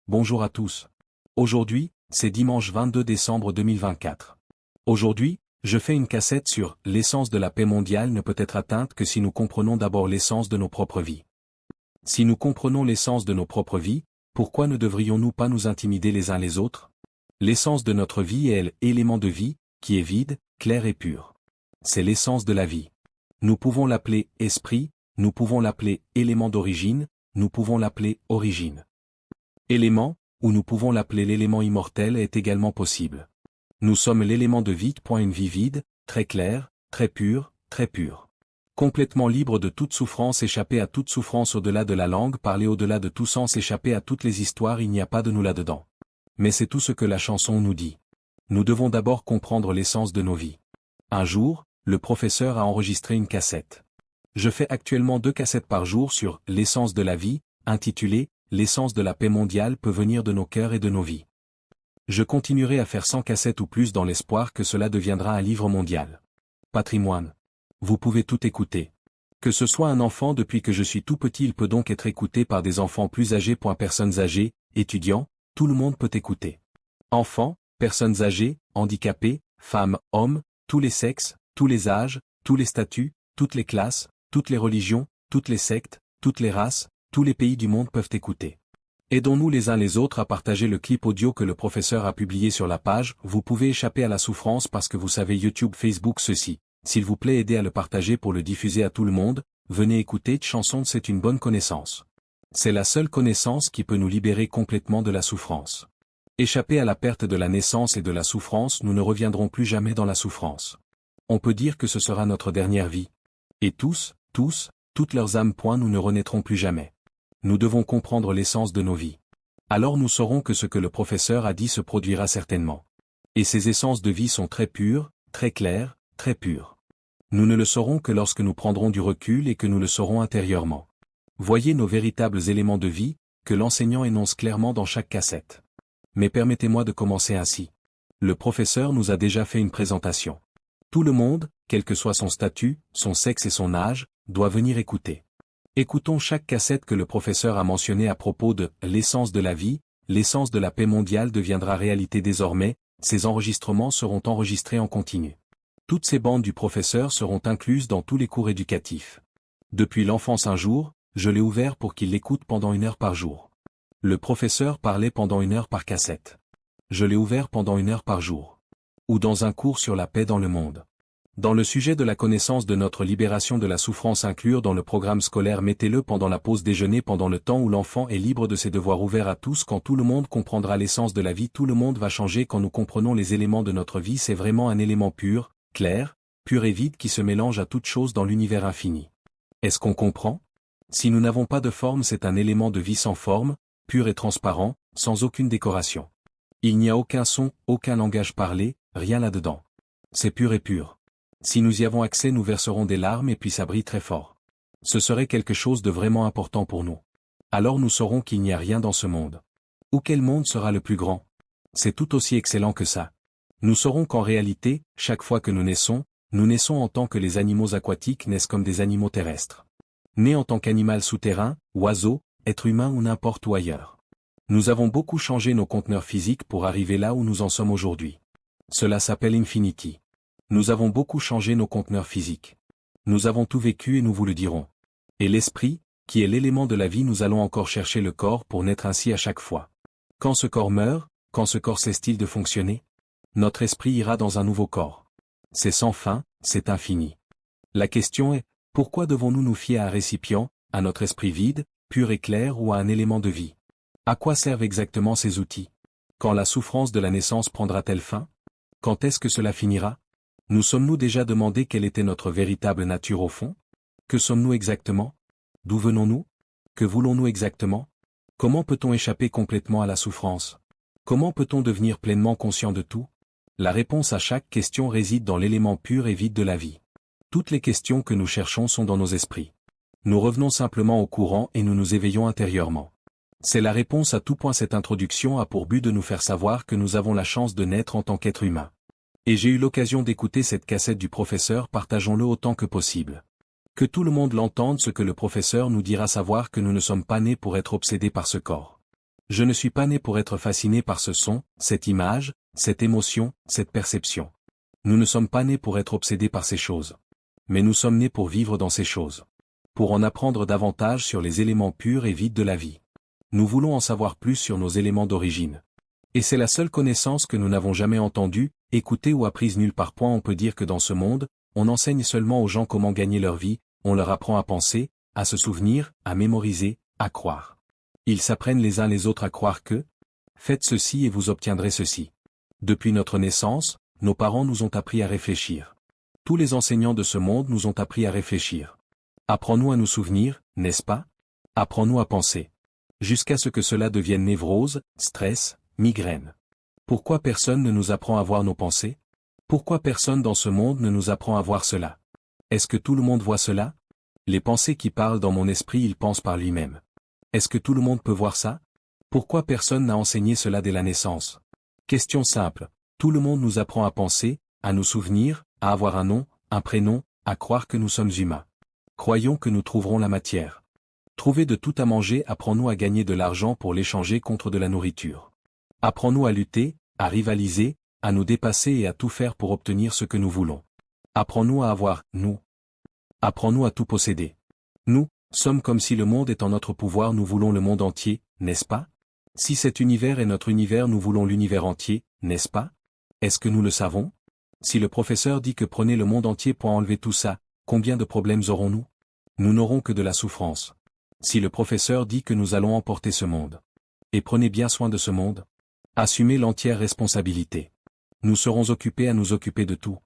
Bonjour à tous. Aujourd'hui, c'est dimanche 22 décembre 2024. Aujourd'hui, je fais une cassette sur « L'essence de la paix mondiale ne peut être atteinte que si nous comprenons d'abord l'essence de nos propres vies ». Si nous comprenons l'essence de nos propres vies, pourquoi ne devrions-nous pas nous intimider les uns les autres? L'essence de notre vie est l'élément de vie, qui est vide, clair et pur. C'est l'essence de la vie. Nous pouvons l'appeler « esprit », nous pouvons l'appeler « élément d'origine », nous pouvons l'appeler « origine ». Élément, ou nous pouvons l'appeler l'élément immortel est également possible. Nous sommes l'élément de vie. Une vie vide, très claire, très pure, complètement libre de toute souffrance, échappée à toute souffrance au-delà de la langue, parler au-delà de tout sens, échappée à toutes les histoires, il n'y a pas de nous là-dedans. Mais c'est tout ce que la chanson nous dit. Nous devons d'abord comprendre l'essence de nos vies. Un jour, le professeur a enregistré une cassette. Je fais actuellement 2 cassettes par jour sur « L'essence de la vie », intitulée « L'essence de la paix mondiale peut venir de nos cœurs et de nos vies ». Je continuerai à faire 100 cassettes ou plus dans l'espoir que cela deviendra un livre mondial. Patrimoine. Vous pouvez tout écouter. Que ce soit un enfant depuis que je suis tout petit, il peut donc être écouté par des enfants plus âgés. Personnes âgées, étudiants, tout le monde peut écouter. Enfants, personnes âgées, handicapés, femmes, hommes, tous les sexes, tous les âges, tous les statuts, toutes les classes, toutes les religions, toutes les sectes, toutes les races, tous les pays du monde peuvent écouter. Aidons-nous les uns les autres à partager le clip audio que le professeur a publié sur la page. Vous pouvez échapper à la souffrance parce que vous savez YouTube, Facebook, ceci. S'il vous plaît, aidez à le partager pour le diffuser à tout le monde. Venez écouter chanson, c'est une bonne connaissance. C'est la seule connaissance qui peut nous libérer complètement de la souffrance. Échapper à la perte de la naissance et de la souffrance, nous ne reviendrons plus jamais dans la souffrance. On peut dire que ce sera notre dernière vie. Et toutes leurs âmes. Nous ne renaîtrons plus jamais. Nous devons comprendre l'essence de nos vies. Alors nous saurons que ce que le professeur a dit se produira certainement. Et ces essences de vie sont très pures, très claires, très pures. Nous ne le saurons que lorsque nous prendrons du recul et que nous le saurons intérieurement. Voyez nos véritables éléments de vie, que l'enseignant énonce clairement dans chaque cassette. Mais permettez-moi de commencer ainsi. Le professeur nous a déjà fait une présentation. Tout le monde, quel que soit son statut, son sexe et son âge, doit venir écouter. Écoutons chaque cassette que le professeur a mentionnée à propos de « l'essence de la vie », l'essence de la paix mondiale deviendra réalité désormais, ces enregistrements seront enregistrés en continu. Toutes ces bandes du professeur seront incluses dans tous les cours éducatifs. Depuis l'enfance un jour, je l'ai ouvert pour qu'il l'écoute pendant 1 heure par jour. Le professeur parlait pendant 1 heure par cassette. Je l'ai ouvert pendant 1 heure par jour. Ou dans un cours sur la paix dans le monde. Dans le sujet de la connaissance de notre libération de la souffrance, inclure dans le programme scolaire, mettez-le pendant la pause déjeuner, pendant le temps où l'enfant est libre de ses devoirs, ouvert à tous. Quand tout le monde comprendra l'essence de la vie, tout le monde va changer. Quand nous comprenons les éléments de notre vie, c'est vraiment un élément pur, clair, pur et vide qui se mélange à toute chose dans l'univers infini. Est-ce qu'on comprend? Si nous n'avons pas de forme, c'est un élément de vie sans forme, pur et transparent, sans aucune décoration. Il n'y a aucun son, aucun langage parlé, rien là-dedans. C'est pur et pur. Si nous y avons accès, nous verserons des larmes et puis ça brille très fort. Ce serait quelque chose de vraiment important pour nous. Alors nous saurons qu'il n'y a rien dans ce monde. Ou quel monde sera le plus grand? C'est tout aussi excellent que ça. Nous saurons qu'en réalité, chaque fois que nous naissons en tant que les animaux aquatiques naissent comme des animaux terrestres. Nés en tant qu'animal souterrain, oiseau, être humain ou n'importe où ailleurs. Nous avons beaucoup changé nos conteneurs physiques pour arriver là où nous en sommes aujourd'hui. Cela s'appelle Infinity. Nous avons beaucoup changé nos conteneurs physiques. Nous avons tout vécu et nous vous le dirons. Et l'esprit, qui est l'élément de la vie, nous allons encore chercher le corps pour naître ainsi à chaque fois. Quand ce corps meurt, quand ce corps cesse-t-il de fonctionner? Notre esprit ira dans un nouveau corps. C'est sans fin, c'est infini. La question est, pourquoi devons-nous nous fier à un récipient, à notre esprit vide, pur et clair, ou à un élément de vie? À quoi servent exactement ces outils? Quand la souffrance de la naissance prendra-t-elle fin? Quand est-ce que cela finira? Nous sommes-nous déjà demandé quelle était notre véritable nature au fond? Que sommes-nous exactement? D'où venons-nous? Que voulons-nous exactement? Comment peut-on échapper complètement à la souffrance? Comment peut-on devenir pleinement conscient de tout? La réponse à chaque question réside dans l'élément pur et vide de la vie. Toutes les questions que nous cherchons sont dans nos esprits. Nous revenons simplement au courant et nous nous éveillons intérieurement. C'est la réponse à tout. Cette introduction a pour but de nous faire savoir que nous avons la chance de naître en tant qu'être humain. Et j'ai eu l'occasion d'écouter cette cassette du professeur, partageons-le autant que possible. Que tout le monde l'entende, ce que le professeur nous dira, savoir que nous ne sommes pas nés pour être obsédés par ce corps. Je ne suis pas né pour être fasciné par ce son, cette image, cette émotion, cette perception. Nous ne sommes pas nés pour être obsédés par ces choses. Mais nous sommes nés pour vivre dans ces choses. Pour en apprendre davantage sur les éléments purs et vides de la vie. Nous voulons en savoir plus sur nos éléments d'origine. Et c'est la seule connaissance que nous n'avons jamais entendue, écoutée ou apprise nulle part. On peut dire que dans ce monde, on enseigne seulement aux gens comment gagner leur vie, on leur apprend à penser, à se souvenir, à mémoriser, à croire. Ils s'apprennent les uns les autres à croire que « Faites ceci et vous obtiendrez ceci ». Depuis notre naissance, nos parents nous ont appris à réfléchir. Tous les enseignants de ce monde nous ont appris à réfléchir. Apprends-nous à nous souvenir, n'est-ce pas? Apprends-nous à penser. Jusqu'à ce que cela devienne névrose, stress, migraine. Pourquoi personne ne nous apprend à voir nos pensées? Pourquoi personne dans ce monde ne nous apprend à voir cela? Est-ce que tout le monde voit cela? Les pensées qui parlent dans mon esprit, il pense par lui-même. Est-ce que tout le monde peut voir ça? Pourquoi personne n'a enseigné cela dès la naissance? Question simple. Tout le monde nous apprend à penser, à nous souvenir, à avoir un nom, un prénom, à croire que nous sommes humains. Croyons que nous trouverons la matière. Trouver de tout à manger, apprends-nous à gagner de l'argent pour l'échanger contre de la nourriture. Apprends-nous à lutter, à rivaliser, à nous dépasser et à tout faire pour obtenir ce que nous voulons. Apprends-nous à avoir, nous. Apprends-nous à tout posséder. Nous, sommes comme si le monde est en notre pouvoir, nous voulons le monde entier, n'est-ce pas? Si cet univers est notre univers, nous voulons l'univers entier, n'est-ce pas? Est-ce que nous le savons? Si le professeur dit que prenez le monde entier pour enlever tout ça, combien de problèmes aurons-nous? Nous n'aurons que de la souffrance. Si le professeur dit que nous allons emporter ce monde. Et prenez bien soin de ce monde. Assumez l'entière responsabilité. Nous serons occupés à nous occuper de tout.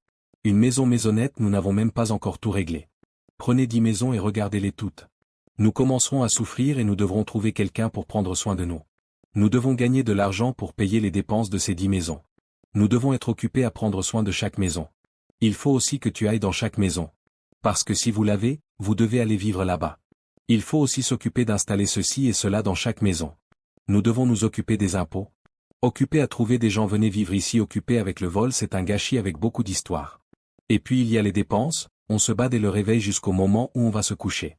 Une maison maisonnette, nous n'avons même pas encore tout réglé. Prenez 10 maisons et regardez-les toutes. Nous commencerons à souffrir et nous devrons trouver quelqu'un pour prendre soin de nous. Nous devons gagner de l'argent pour payer les dépenses de ces 10 maisons. Nous devons être occupés à prendre soin de chaque maison. Il faut aussi que tu ailles dans chaque maison. Parce que si vous l'avez, vous devez aller vivre là-bas. Il faut aussi s'occuper d'installer ceci et cela dans chaque maison. Nous devons nous occuper des impôts. Occuper à trouver des gens, venez vivre ici. Occuper avec le vol, c'est un gâchis avec beaucoup d'histoires. Et puis il y a les dépenses, on se bat dès le réveil jusqu'au moment où on va se coucher.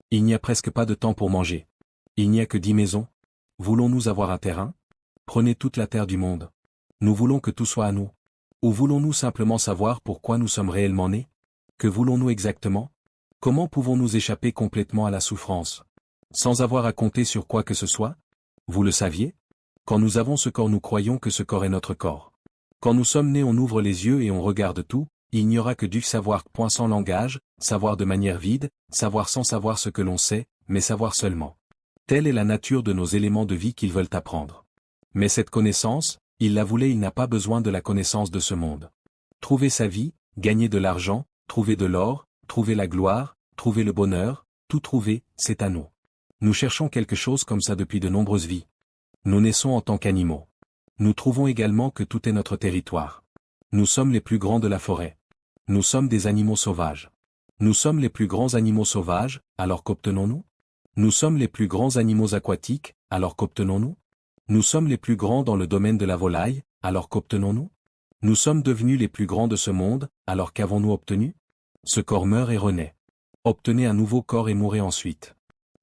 Il n'y a presque pas de temps pour manger. Il n'y a que 10 maisons. Voulons-nous avoir un terrain? Prenez toute la terre du monde. Nous voulons que tout soit à nous. Ou voulons-nous simplement savoir pourquoi nous sommes réellement nés? Que voulons-nous exactement? Comment pouvons-nous échapper complètement à la souffrance? Sans avoir à compter sur quoi que ce soit? Vous le saviez? Quand nous avons ce corps, nous croyons que ce corps est notre corps. Quand nous sommes nés, on ouvre les yeux et on regarde tout, il n'y aura que du savoir, point sans langage, savoir de manière vide, savoir sans savoir ce que l'on sait, mais savoir seulement. Telle est la nature de nos éléments de vie qu'ils veulent apprendre. Mais cette connaissance, il la voulait, il n'a pas besoin de la connaissance de ce monde. Trouver sa vie, gagner de l'argent, trouver de l'or, trouver la gloire, trouver le bonheur, tout trouver, c'est à nous. Nous cherchons quelque chose comme ça depuis de nombreuses vies. Nous naissons en tant qu'animaux. Nous trouvons également que tout est notre territoire. Nous sommes les plus grands de la forêt. Nous sommes des animaux sauvages. Nous sommes les plus grands animaux sauvages, alors qu'obtenons-nous? Nous sommes les plus grands animaux aquatiques, alors qu'obtenons-nous? Nous sommes les plus grands dans le domaine de la volaille, alors qu'obtenons-nous? Nous sommes devenus les plus grands de ce monde, alors qu'avons-nous obtenu? Ce corps meurt et renaît. Obtenez un nouveau corps et mourrez ensuite.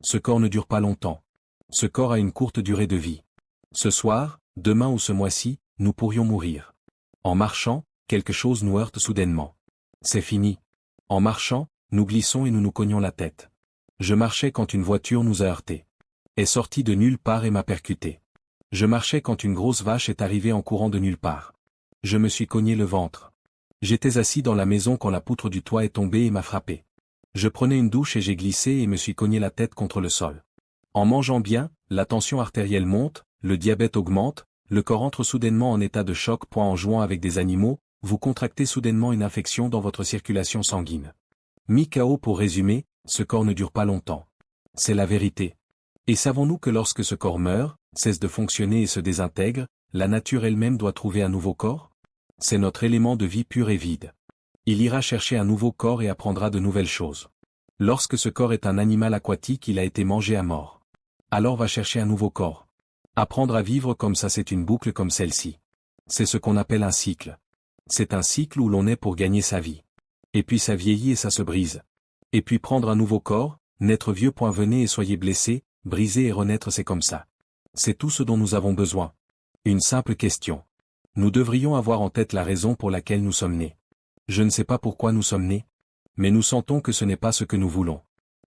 Ce corps ne dure pas longtemps. Ce corps a une courte durée de vie. Ce soir, demain ou ce mois-ci, nous pourrions mourir. En marchant, quelque chose nous heurte soudainement. C'est fini. En marchant, nous glissons et nous nous cognons la tête. Je marchais quand une voiture nous a heurtés. Est sortie de nulle part et m'a percuté. Je marchais quand une grosse vache est arrivée en courant de nulle part. Je me suis cogné le ventre. J'étais assis dans la maison quand la poutre du toit est tombée et m'a frappé. Je prenais une douche et j'ai glissé et me suis cogné la tête contre le sol. En mangeant bien, la tension artérielle monte, le diabète augmente, le corps entre soudainement en état de choc. En jouant avec des animaux, vous contractez soudainement une infection dans votre circulation sanguine. Mis KO. Pour résumer, ce corps ne dure pas longtemps. C'est la vérité. Et savons-nous que lorsque ce corps meurt, cesse de fonctionner et se désintègre, la nature elle-même doit trouver un nouveau corps? C'est notre élément de vie pur et vide. Il ira chercher un nouveau corps et apprendra de nouvelles choses. Lorsque ce corps est un animal aquatique, il a été mangé à mort. Alors va chercher un nouveau corps. Apprendre à vivre comme ça, c'est une boucle comme celle-ci. C'est ce qu'on appelle un cycle. C'est un cycle où l'on est pour gagner sa vie. Et puis ça vieillit et ça se brise. Et puis prendre un nouveau corps, naître vieux. Venez et soyez blessé, brisé et renaître, c'est comme ça. C'est tout ce dont nous avons besoin. Une simple question. Nous devrions avoir en tête la raison pour laquelle nous sommes nés. Je ne sais pas pourquoi nous sommes nés. Mais nous sentons que ce n'est pas ce que nous voulons.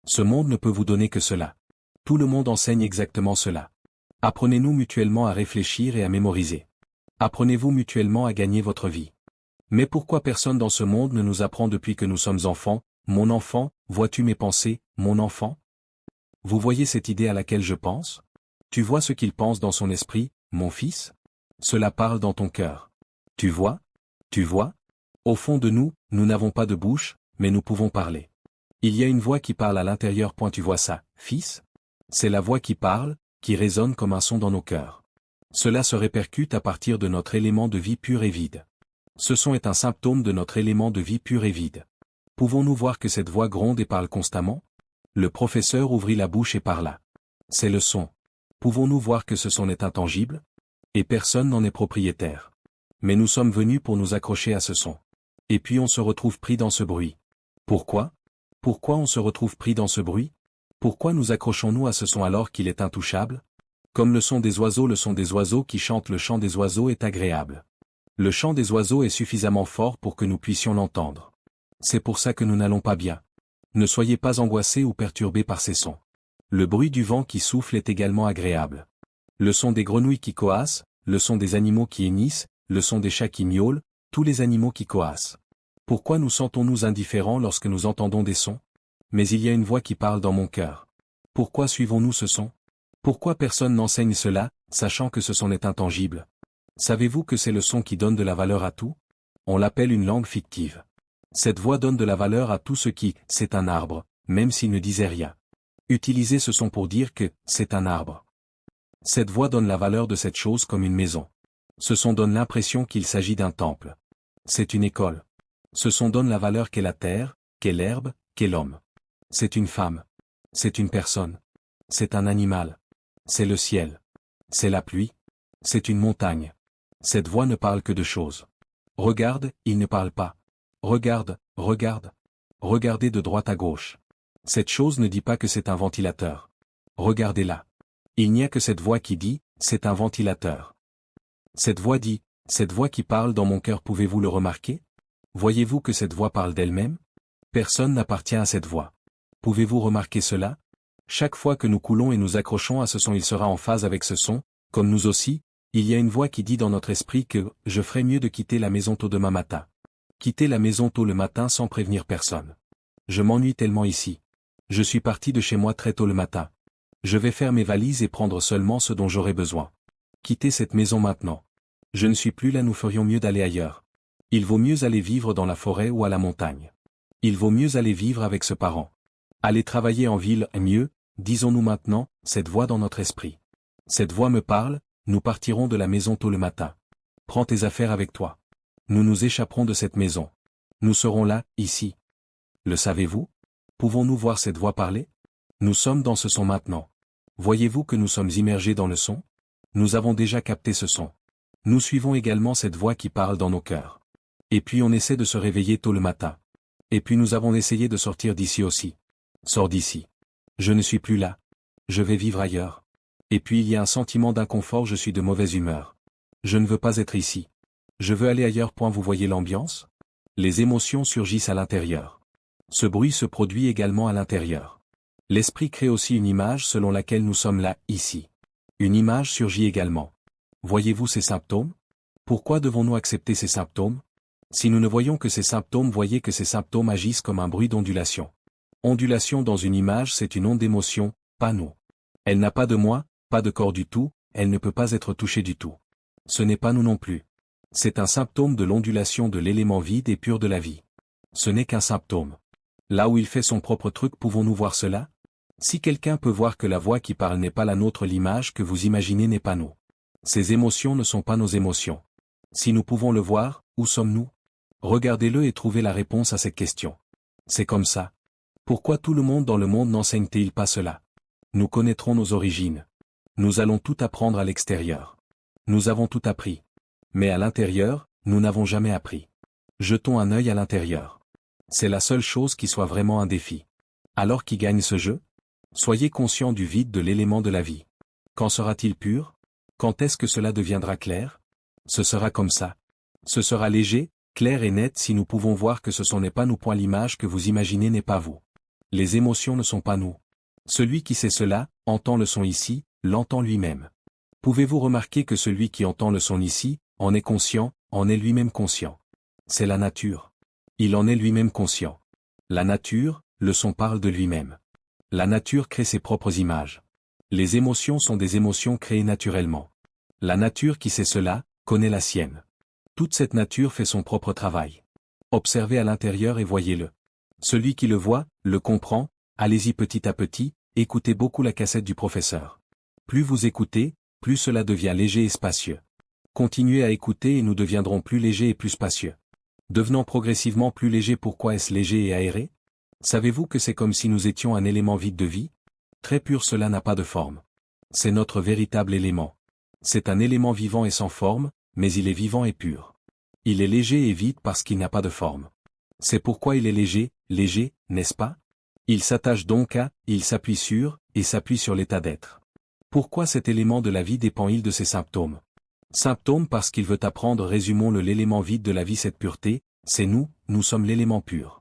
Ce monde ne peut vous donner que cela. Tout le monde enseigne exactement cela. Apprenez-nous mutuellement à réfléchir et à mémoriser. Apprenez-vous mutuellement à gagner votre vie. Mais pourquoi personne dans ce monde ne nous apprend depuis que nous sommes enfants, mon enfant, vois-tu mes pensées, mon enfant? Vous voyez cette idée à laquelle je pense? Tu vois ce qu'il pense dans son esprit, mon fils? Cela parle dans ton cœur. Tu vois? Tu vois? Au fond de nous, nous n'avons pas de bouche, mais nous pouvons parler. Il y a une voix qui parle à l'intérieur. Tu vois ça, fils? C'est la voix qui parle, qui résonne comme un son dans nos cœurs. Cela se répercute à partir de notre élément de vie pur et vide. Ce son est un symptôme de notre élément de vie pur et vide. Pouvons-nous voir que cette voix gronde et parle constamment? Le professeur ouvrit la bouche et parla. C'est le son. Pouvons-nous voir que ce son est intangible? Et personne n'en est propriétaire. Mais nous sommes venus pour nous accrocher à ce son. Et puis on se retrouve pris dans ce bruit. Pourquoi? Pourquoi on se retrouve pris dans ce bruit? Pourquoi nous accrochons-nous à ce son alors qu'il est intouchable? Comme le son des oiseaux qui chantent, le chant des oiseaux est agréable. Le chant des oiseaux est suffisamment fort pour que nous puissions l'entendre. C'est pour ça que nous n'allons pas bien. Ne soyez pas angoissés ou perturbés par ces sons. Le bruit du vent qui souffle est également agréable. Le son des grenouilles qui coassent, le son des animaux qui hennissent, le son des chats qui miaulent, tous les animaux qui coassent. Pourquoi nous sentons-nous indifférents lorsque nous entendons des sons? Mais il y a une voix qui parle dans mon cœur. Pourquoi suivons-nous ce son? Pourquoi personne n'enseigne cela, sachant que ce son est intangible? Savez-vous que c'est le son qui donne de la valeur à tout? On l'appelle une langue fictive. Cette voix donne de la valeur à tout ce qui, c'est un arbre, même s'il ne disait rien. Utilisez ce son pour dire que, c'est un arbre. Cette voix donne la valeur de cette chose comme une maison. Ce son donne l'impression qu'il s'agit d'un temple. C'est une école. Ce son donne la valeur qu'est la terre, qu'est l'herbe, qu'est l'homme. C'est une femme. C'est une personne. C'est un animal. C'est le ciel. C'est la pluie. C'est une montagne. Cette voix ne parle que de choses. Regarde, il ne parle pas. Regarde, regarde. Regardez de droite à gauche. Cette chose ne dit pas que c'est un ventilateur. Regardez-la. Il n'y a que cette voix qui dit, c'est un ventilateur. Cette voix dit, cette voix qui parle dans mon cœur, pouvez-vous le remarquer? Voyez-vous que cette voix parle d'elle-même? Personne n'appartient à cette voix. Pouvez-vous remarquer cela? Chaque fois que nous coulons et nous accrochons à ce son, il sera en phase avec ce son, comme nous aussi. Il y a une voix qui dit dans notre esprit que, je ferais mieux de quitter la maison tôt demain matin. Quitter la maison tôt le matin sans prévenir personne. Je m'ennuie tellement ici. Je suis parti de chez moi très tôt le matin. Je vais faire mes valises et prendre seulement ce dont j'aurai besoin. Quitter cette maison maintenant. Je ne suis plus là, nous ferions mieux d'aller ailleurs. Il vaut mieux aller vivre dans la forêt ou à la montagne. Il vaut mieux aller vivre avec ce parent. Aller travailler en ville est mieux, disons-nous maintenant, cette voix dans notre esprit. Cette voix me parle, nous partirons de la maison tôt le matin. Prends tes affaires avec toi. Nous nous échapperons de cette maison. Nous serons là, ici. Le savez-vous? Pouvons-nous voir cette voix parler? Nous sommes dans ce son maintenant. Voyez-vous que nous sommes immergés dans le son? Nous avons déjà capté ce son. Nous suivons également cette voix qui parle dans nos cœurs. Et puis on essaie de se réveiller tôt le matin. Et puis nous avons essayé de sortir d'ici aussi. Sors d'ici. Je ne suis plus là. Je vais vivre ailleurs. Et puis il y a un sentiment d'inconfort, je suis de mauvaise humeur. Je ne veux pas être ici. Je veux aller ailleurs. Vous voyez l'ambiance? Les émotions surgissent à l'intérieur. Ce bruit se produit également à l'intérieur. L'esprit crée aussi une image selon laquelle nous sommes là, ici. Une image surgit également. Voyez-vous ces symptômes? Pourquoi devons-nous accepter ces symptômes? Si nous ne voyons que ces symptômes, voyez que ces symptômes agissent comme un bruit d'ondulation. Ondulation dans une image, c'est une onde d'émotion, pas nous. Elle n'a pas de moi, pas de corps du tout, elle ne peut pas être touchée du tout. Ce n'est pas nous non plus. C'est un symptôme de l'ondulation de l'élément vide et pur de la vie. Ce n'est qu'un symptôme. Là où il fait son propre truc, pouvons-nous voir cela? Si quelqu'un peut voir que la voix qui parle n'est pas la nôtre, l'image que vous imaginez n'est pas nous. Ces émotions ne sont pas nos émotions. Si nous pouvons le voir, où sommes-nous? Regardez-le et trouvez la réponse à cette question. C'est comme ça. Pourquoi tout le monde dans le monde n'enseigne-t-il pas cela? Nous connaîtrons nos origines. Nous allons tout apprendre à l'extérieur. Nous avons tout appris. Mais à l'intérieur, nous n'avons jamais appris. Jetons un œil à l'intérieur. C'est la seule chose qui soit vraiment un défi. Alors qui gagne ce jeu? Soyez conscient du vide de l'élément de la vie. Quand sera-t-il pur? Quand est-ce que cela deviendra clair? Ce sera comme ça. Ce sera léger, clair et net si nous pouvons voir que ce n'est pas nous. L'image que vous imaginez n'est pas vous. Les émotions ne sont pas nous. Celui qui sait cela, entend le son ici, l'entend lui-même. Pouvez-vous remarquer que celui qui entend le son ici, en est conscient, en est lui-même conscient? C'est la nature. Il en est lui-même conscient. La nature, le son parle de lui-même. La nature crée ses propres images. Les émotions sont des émotions créées naturellement. La nature qui sait cela, connaît la sienne. Toute cette nature fait son propre travail. Observez à l'intérieur et voyez-le. Celui qui le voit, le comprend, allez-y petit à petit, écoutez beaucoup la cassette du professeur. Plus vous écoutez, plus cela devient léger et spacieux. Continuez à écouter et nous deviendrons plus légers et plus spacieux. Devenant progressivement plus légers. Pourquoi est-ce léger et aéré? Savez-vous que c'est comme si nous étions un élément vide de vie? Très pur, cela n'a pas de forme. C'est notre véritable élément. C'est un élément vivant et sans forme, mais il est vivant et pur. Il est léger et vide parce qu'il n'a pas de forme. C'est pourquoi il est léger, n'est-ce pas? Il s'attache donc à, il s'appuie sur, et s'appuie sur l'état d'être. Pourquoi cet élément de la vie dépend-il de ses symptômes? Symptômes parce qu'il veut apprendre. Résumons-le, l'élément vide de la vie, cette pureté, c'est nous, nous sommes l'élément pur.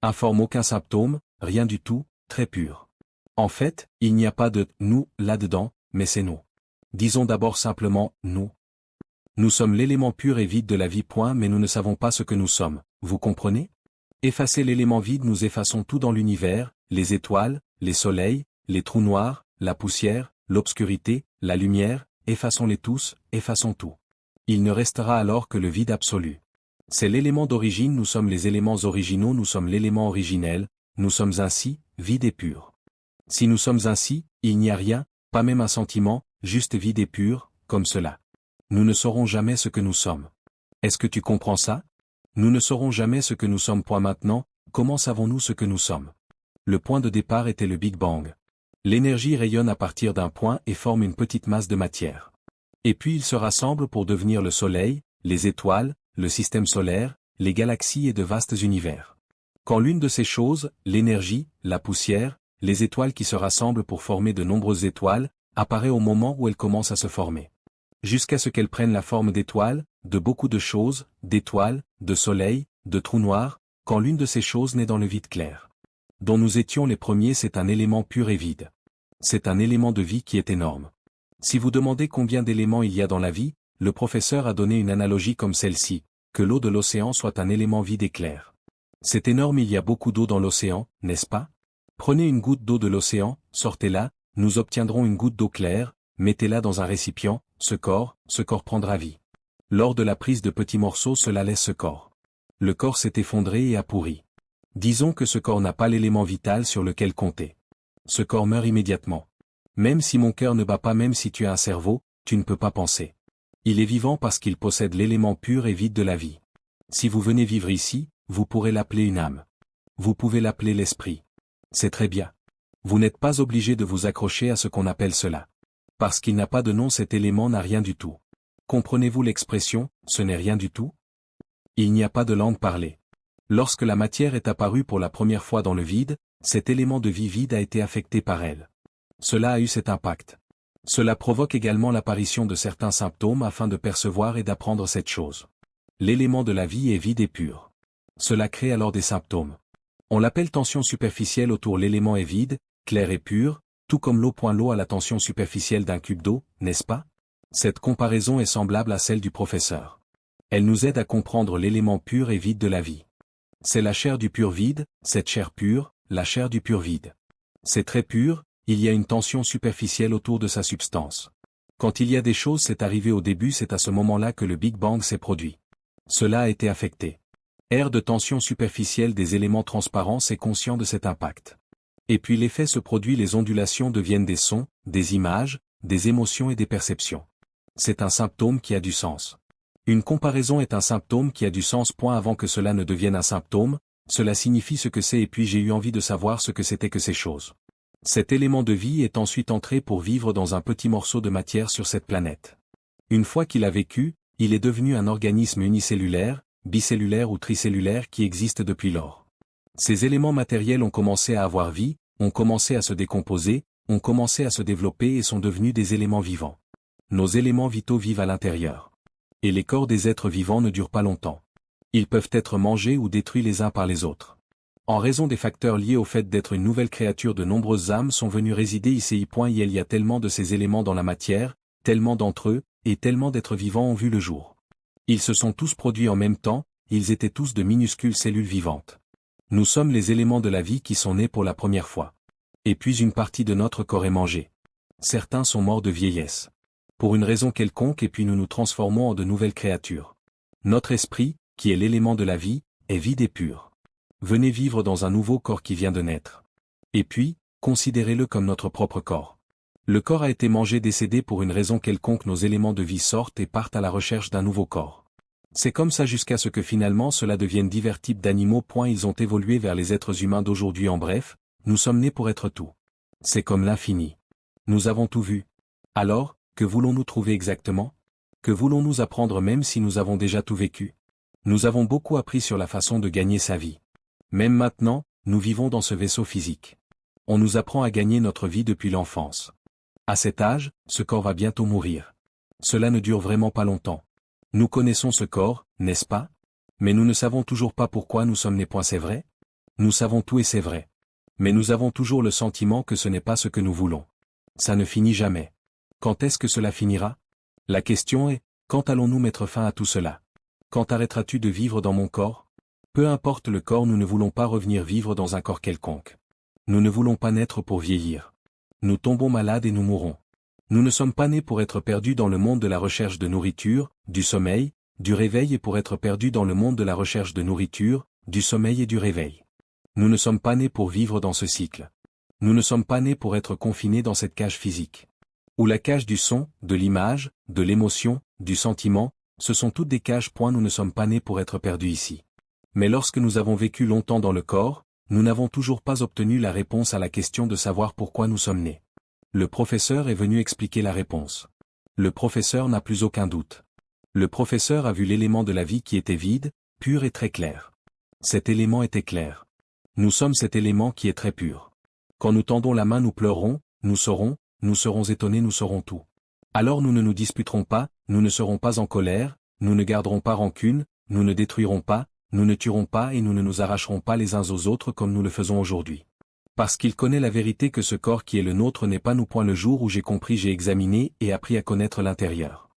Informe aucun symptôme, rien du tout, très pur. En fait, il n'y a pas de « nous » là-dedans, mais c'est nous. Disons d'abord simplement « nous ». Nous sommes l'élément pur et vide de la vie. Mais nous ne savons pas ce que nous sommes, vous comprenez? Effacer l'élément vide, nous effaçons tout dans l'univers, les étoiles, les soleils, les trous noirs, la poussière, l'obscurité, la lumière, effaçons-les tous, effaçons tout. Il ne restera alors que le vide absolu. C'est l'élément d'origine, nous sommes les éléments originaux, nous sommes l'élément originel, nous sommes ainsi, vide et pur. Si nous sommes ainsi, il n'y a rien, pas même un sentiment, juste vide et pur, comme cela. Nous ne saurons jamais ce que nous sommes. Est-ce que tu comprends ça? Nous ne saurons jamais ce que nous sommes. Maintenant, comment savons-nous ce que nous sommes? Le point de départ était le Big Bang. L'énergie rayonne à partir d'un point et forme une petite masse de matière. Et puis ils se rassemblent pour devenir le Soleil, les étoiles, le système solaire, les galaxies et de vastes univers. Quand l'une de ces choses, l'énergie, la poussière, les étoiles qui se rassemblent pour former de nombreuses étoiles, apparaît au moment où elles commencent à se former. Jusqu'à ce qu'elles prennent la forme d'étoiles, de beaucoup de choses, d'étoiles, de soleils, de trous noirs, quand l'une de ces choses naît dans le vide clair. Dont nous étions les premiers, c'est un élément pur et vide. C'est un élément de vie qui est énorme. Si vous demandez combien d'éléments il y a dans la vie, le professeur a donné une analogie comme celle-ci, que l'eau de l'océan soit un élément vide et clair. C'est énorme, il y a beaucoup d'eau dans l'océan, n'est-ce pas? Prenez une goutte d'eau de l'océan, sortez-la, nous obtiendrons une goutte d'eau claire, mettez-la dans un récipient, ce corps prendra vie. Lors de la prise de petits morceaux, cela laisse ce corps. Le corps s'est effondré et a pourri. Disons que ce corps n'a pas l'élément vital sur lequel compter. Ce corps meurt immédiatement. Même si mon cœur ne bat pas, même si tu as un cerveau, tu ne peux pas penser. Il est vivant parce qu'il possède l'élément pur et vide de la vie. Si vous venez vivre ici, vous pourrez l'appeler une âme. Vous pouvez l'appeler l'esprit. C'est très bien. Vous n'êtes pas obligé de vous accrocher à ce qu'on appelle cela. Parce qu'il n'a pas de nom, cet élément n'a rien du tout. Comprenez-vous l'expression, ce n'est rien du tout? Il n'y a pas de langue parlée. Lorsque la matière est apparue pour la première fois dans le vide, cet élément de vie vide a été affecté par elle. Cela a eu cet impact. Cela provoque également l'apparition de certains symptômes afin de percevoir et d'apprendre cette chose. L'élément de la vie est vide et pur. Cela crée alors des symptômes. On l'appelle tension superficielle autour. L'élément est vide, clair et pur, tout comme l'eau. L'eau a la tension superficielle d'un cube d'eau, n'est-ce pas? Cette comparaison est semblable à celle du professeur. Elle nous aide à comprendre l'élément pur et vide de la vie. C'est la chair du pur vide, cette chair pure, la chair du pur vide. C'est très pur, il y a une tension superficielle autour de sa substance. Quand il y a des choses, c'est arrivé au début, c'est à ce moment-là que le Big Bang s'est produit. Cela a été affecté. Aire de tension superficielle des éléments transparents, c'est conscient de cet impact. Et puis l'effet se produit, les ondulations deviennent des sons, des images, des émotions et des perceptions. C'est un symptôme qui a du sens. Une comparaison est un symptôme qui a du sens. Avant que cela ne devienne un symptôme, cela signifie ce que c'est et puis j'ai eu envie de savoir ce que c'était que ces choses. Cet élément de vie est ensuite entré pour vivre dans un petit morceau de matière sur cette planète. Une fois qu'il a vécu, il est devenu un organisme unicellulaire, bicellulaire ou tricellulaire qui existe depuis lors. Ces éléments matériels ont commencé à avoir vie, ont commencé à se décomposer, ont commencé à se développer et sont devenus des éléments vivants. Nos éléments vitaux vivent à l'intérieur. Et les corps des êtres vivants ne durent pas longtemps. Ils peuvent être mangés ou détruits les uns par les autres. En raison des facteurs liés au fait d'être une nouvelle créature, de nombreuses âmes sont venues résider ici. Il y a tellement de ces éléments dans la matière, tellement d'entre eux, et tellement d'êtres vivants ont vu le jour. Ils se sont tous produits en même temps, ils étaient tous de minuscules cellules vivantes. Nous sommes les éléments de la vie qui sont nés pour la première fois. Et puis une partie de notre corps est mangée. Certains sont morts de vieillesse. Pour une raison quelconque, et puis nous nous transformons en de nouvelles créatures. Notre esprit, qui est l'élément de la vie, est vide et pur. Venez vivre dans un nouveau corps qui vient de naître. Et puis, considérez-le comme notre propre corps. Le corps a été mangé, décédé pour une raison quelconque, nos éléments de vie sortent et partent à la recherche d'un nouveau corps. C'est comme ça jusqu'à ce que finalement cela devienne divers types d'animaux. Ils ont évolué vers les êtres humains d'aujourd'hui. En bref, nous sommes nés pour être tout. C'est comme l'infini. Nous avons tout vu. Alors, que voulons-nous trouver exactement? Que voulons-nous apprendre même si nous avons déjà tout vécu? Nous avons beaucoup appris sur la façon de gagner sa vie. Même maintenant, nous vivons dans ce vaisseau physique. On nous apprend à gagner notre vie depuis l'enfance. À cet âge, ce corps va bientôt mourir. Cela ne dure vraiment pas longtemps. Nous connaissons ce corps, n'est-ce pas? Mais nous ne savons toujours pas pourquoi nous sommes nés. C'est vrai? Nous savons tout et c'est vrai. Mais nous avons toujours le sentiment que ce n'est pas ce que nous voulons. Ça ne finit jamais. Quand est-ce que cela finira? La question est, quand allons-nous mettre fin à tout cela? Quand arrêteras-tu de vivre dans mon corps? Peu importe le corps, nous ne voulons pas revenir vivre dans un corps quelconque. Nous ne voulons pas naître pour vieillir. Nous tombons malades et nous mourrons. Nous ne sommes pas nés pour être perdus dans le monde de la recherche de nourriture, du sommeil, du réveil, et pour être perdus dans le monde de la recherche de nourriture, du sommeil et du réveil. Nous ne sommes pas nés pour vivre dans ce cycle. Nous ne sommes pas nés pour être confinés dans cette cage physique. Ou la cage du son, de l'image, de l'émotion, du sentiment, ce sont toutes des cages. Nous ne sommes pas nés pour être perdus ici. Mais lorsque nous avons vécu longtemps dans le corps, nous n'avons toujours pas obtenu la réponse à la question de savoir pourquoi nous sommes nés. Le professeur est venu expliquer la réponse. Le professeur n'a plus aucun doute. Le professeur a vu l'élément de la vie qui était vide, pur et très clair. Cet élément était clair. Nous sommes cet élément qui est très pur. Quand nous tendons la main, nous pleurons, nous serons étonnés, nous saurons tout. Alors nous ne nous disputerons pas, nous ne serons pas en colère, nous ne garderons pas rancune, nous ne détruirons pas, nous ne tuerons pas et nous ne nous arracherons pas les uns aux autres comme nous le faisons aujourd'hui. Parce qu'il connaît la vérité que ce corps qui est le nôtre n'est pas nous. Le jour où j'ai compris, j'ai examiné et appris à connaître l'intérieur.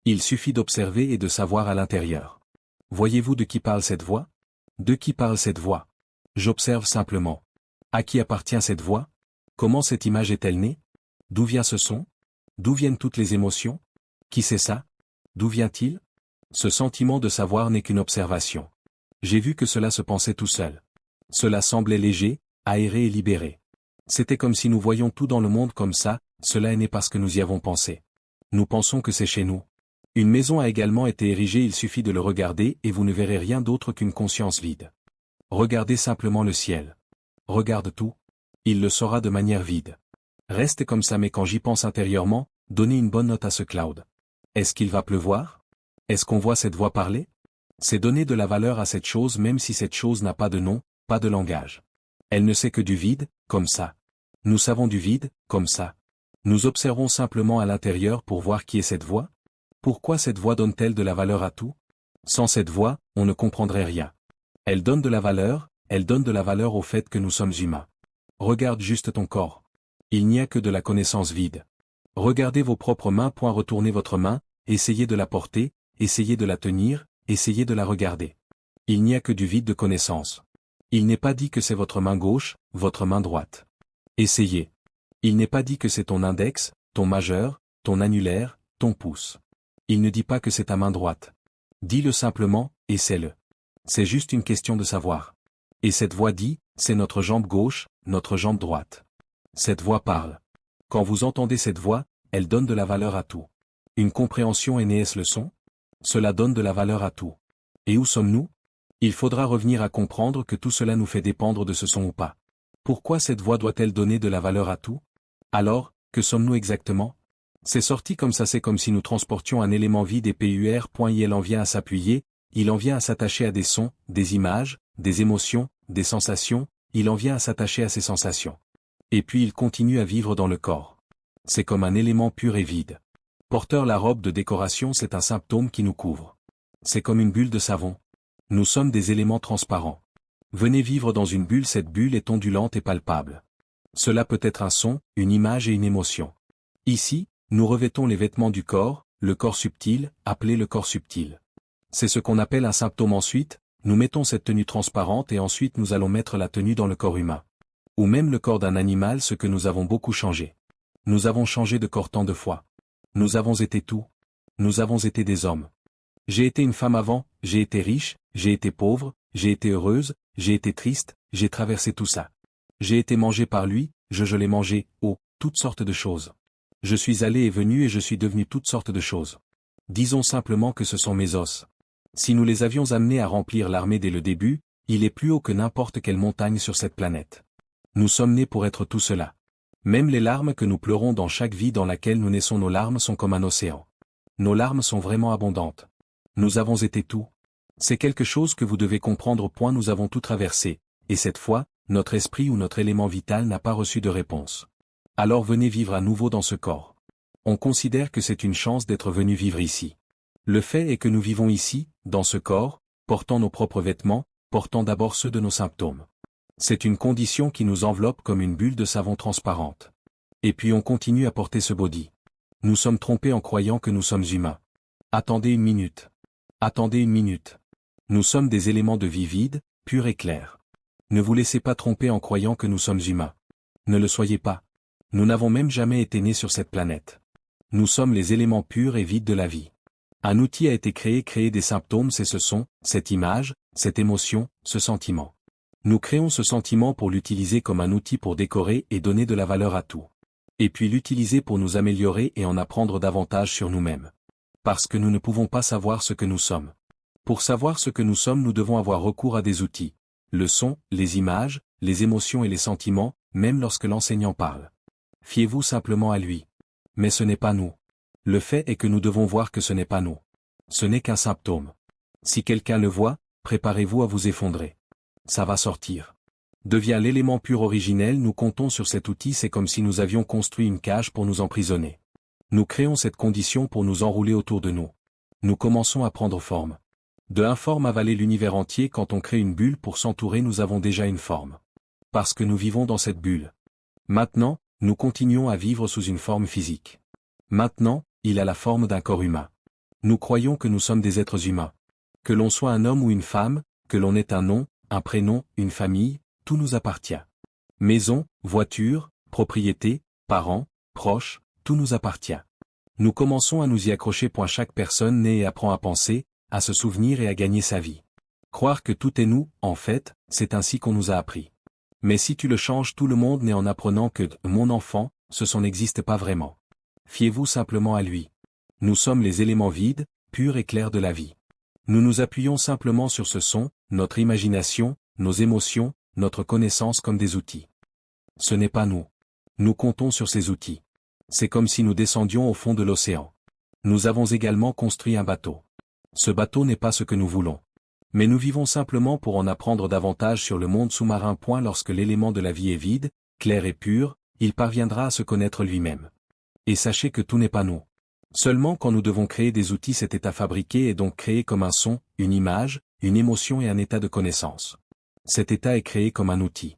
Il suffit d'observer et de savoir à l'intérieur. Voyez-vous de qui parle cette voix? De qui parle cette voix? J'observe simplement. À qui appartient cette voix? Comment cette image est-elle née? D'où vient ce son? D'où viennent toutes les émotions? Qui c'est ça? D'où vient-il? Ce sentiment de savoir n'est qu'une observation. J'ai vu que cela se pensait tout seul. Cela semblait léger, aéré et libéré. C'était comme si nous voyions tout dans le monde comme ça, cela est né parce que nous y avons pensé. Nous pensons que c'est chez nous. Une maison a également été érigée, il suffit de le regarder et vous ne verrez rien d'autre qu'une conscience vide. Regardez simplement le ciel. Regarde tout. Il le saura de manière vide. Reste comme ça, mais quand j'y pense intérieurement, donnez une bonne note à ce cloud. Est-ce qu'il va pleuvoir? Est-ce qu'on voit cette voix parler? C'est donner de la valeur à cette chose même si cette chose n'a pas de nom, pas de langage. Elle ne sait que du vide, comme ça. Nous savons du vide, comme ça. Nous observons simplement à l'intérieur pour voir qui est cette voix. Pourquoi cette voix donne-t-elle de la valeur à tout? Sans cette voix, on ne comprendrait rien. Elle donne de la valeur au fait que nous sommes humains. Regarde juste ton corps. Il n'y a que de la connaissance vide. Regardez vos propres mains. Retournez votre main, essayez de la porter, essayez de la tenir, essayez de la regarder. Il n'y a que du vide de connaissance. Il n'est pas dit que c'est votre main gauche, votre main droite. Essayez. Il n'est pas dit que c'est ton index, ton majeur, ton annulaire, ton pouce. Il ne dit pas que c'est ta main droite. Dis-le simplement, essaie-le. C'est juste une question de savoir. Et cette voix dit, c'est notre jambe gauche, notre jambe droite. Cette voix parle. Quand vous entendez cette voix, elle donne de la valeur à tout. Une compréhension est née, est-ce le son? Cela donne de la valeur à tout. Et où sommes-nous? Il faudra revenir à comprendre que tout cela nous fait dépendre de ce son ou pas. Pourquoi cette voix doit-elle donner de la valeur à tout? Alors, que sommes-nous exactement? C'est sorti comme ça, c'est comme si nous transportions un élément vide et il en vient à s'appuyer, il en vient à s'attacher à des sons, des images, des émotions, des sensations, il en vient à s'attacher à ces sensations. Et puis il continue à vivre dans le corps. C'est comme un élément pur et vide. Porteur la robe de décoration, c'est un symptôme qui nous couvre. C'est comme une bulle de savon. Nous sommes des éléments transparents. Venez vivre dans une bulle, cette bulle est ondulante et palpable. Cela peut être un son, une image et une émotion. Ici, nous revêtons les vêtements du corps, le corps subtil, appelé le corps subtil. C'est ce qu'on appelle un symptôme. Ensuite, nous mettons cette tenue transparente et ensuite nous allons mettre la tenue dans le corps humain. Ou même le corps d'un animal, ce que nous avons beaucoup changé. Nous avons changé de corps tant de fois. Nous avons été tout. Nous avons été des hommes. J'ai été une femme avant, j'ai été riche, j'ai été pauvre, j'ai été heureuse, j'ai été triste, j'ai traversé tout ça. J'ai été mangé par lui, je l'ai mangé, oh, toutes sortes de choses. Je suis allé et venu et je suis devenu toutes sortes de choses. Disons simplement que ce sont mes os. Si nous les avions amenés à remplir l'armée dès le début, il est plus haut que n'importe quelle montagne sur cette planète. Nous sommes nés pour être tout cela. Même les larmes que nous pleurons dans chaque vie dans laquelle nous naissons, nos larmes sont comme un océan. Nos larmes sont vraiment abondantes. Nous avons été tout. C'est quelque chose que vous devez comprendre. Nous avons tout traversé, et cette fois, notre esprit ou notre élément vital n'a pas reçu de réponse. Alors venez vivre à nouveau dans ce corps. On considère que c'est une chance d'être venu vivre ici. Le fait est que nous vivons ici, dans ce corps, portant nos propres vêtements, portant d'abord ceux de nos symptômes. C'est une condition qui nous enveloppe comme une bulle de savon transparente. Et puis on continue à porter ce body. Nous sommes trompés en croyant que nous sommes humains. Attendez une minute. Attendez une minute. Nous sommes des éléments de vie vides, purs et clairs. Ne vous laissez pas tromper en croyant que nous sommes humains. Ne le soyez pas. Nous n'avons même jamais été nés sur cette planète. Nous sommes les éléments purs et vides de la vie. Un outil a été créer des symptômes, c'est ce son, cette image, cette émotion, ce sentiment. Nous créons ce sentiment pour l'utiliser comme un outil pour décorer et donner de la valeur à tout. Et puis l'utiliser pour nous améliorer et en apprendre davantage sur nous-mêmes. Parce que nous ne pouvons pas savoir ce que nous sommes. Pour savoir ce que nous sommes, nous devons avoir recours à des outils. Le son, les images, les émotions et les sentiments, même lorsque l'enseignant parle. Fiez-vous simplement à lui. Mais ce n'est pas nous. Le fait est que nous devons voir que ce n'est pas nous. Ce n'est qu'un symptôme. Si quelqu'un le voit, préparez-vous à vous effondrer. Ça va sortir. Devient l'élément pur originel, nous comptons sur cet outil, c'est comme si nous avions construit une cage pour nous emprisonner. Nous créons cette condition pour nous enrouler autour de nous. Nous commençons à prendre forme. De informe avaler l'univers entier. Quand on crée une bulle pour s'entourer, nous avons déjà une forme. Parce que nous vivons dans cette bulle. Maintenant, nous continuons à vivre sous une forme physique. Maintenant, il a la forme d'un corps humain. Nous croyons que nous sommes des êtres humains. Que l'on soit un homme ou une femme, que l'on ait un nom, un prénom, une famille, tout nous appartient. Maison, voiture, propriété, parents, proches, tout nous appartient. Nous commençons à nous y accrocher. Chaque personne naît et apprend à penser, à se souvenir et à gagner sa vie. Croire que tout est nous, en fait, c'est ainsi qu'on nous a appris. Mais si tu le changes, tout le monde naît en apprenant que « mon enfant », ce n'existe pas vraiment. Fiez-vous simplement à lui. Nous sommes les éléments vides, purs et clairs de la vie. Nous nous appuyons simplement sur ce son, notre imagination, nos émotions, notre connaissance comme des outils. Ce n'est pas nous. Nous comptons sur ces outils. C'est comme si nous descendions au fond de l'océan. Nous avons également construit un bateau. Ce bateau n'est pas ce que nous voulons. Mais nous vivons simplement pour en apprendre davantage sur le monde sous-marin. Lorsque l'élément de la vie est vide, clair et pur, il parviendra à se connaître lui-même. Et sachez que tout n'est pas nous. Seulement quand nous devons créer des outils, cet état fabriqué est donc créé comme un son, une image, une émotion et un état de connaissance. Cet état est créé comme un outil.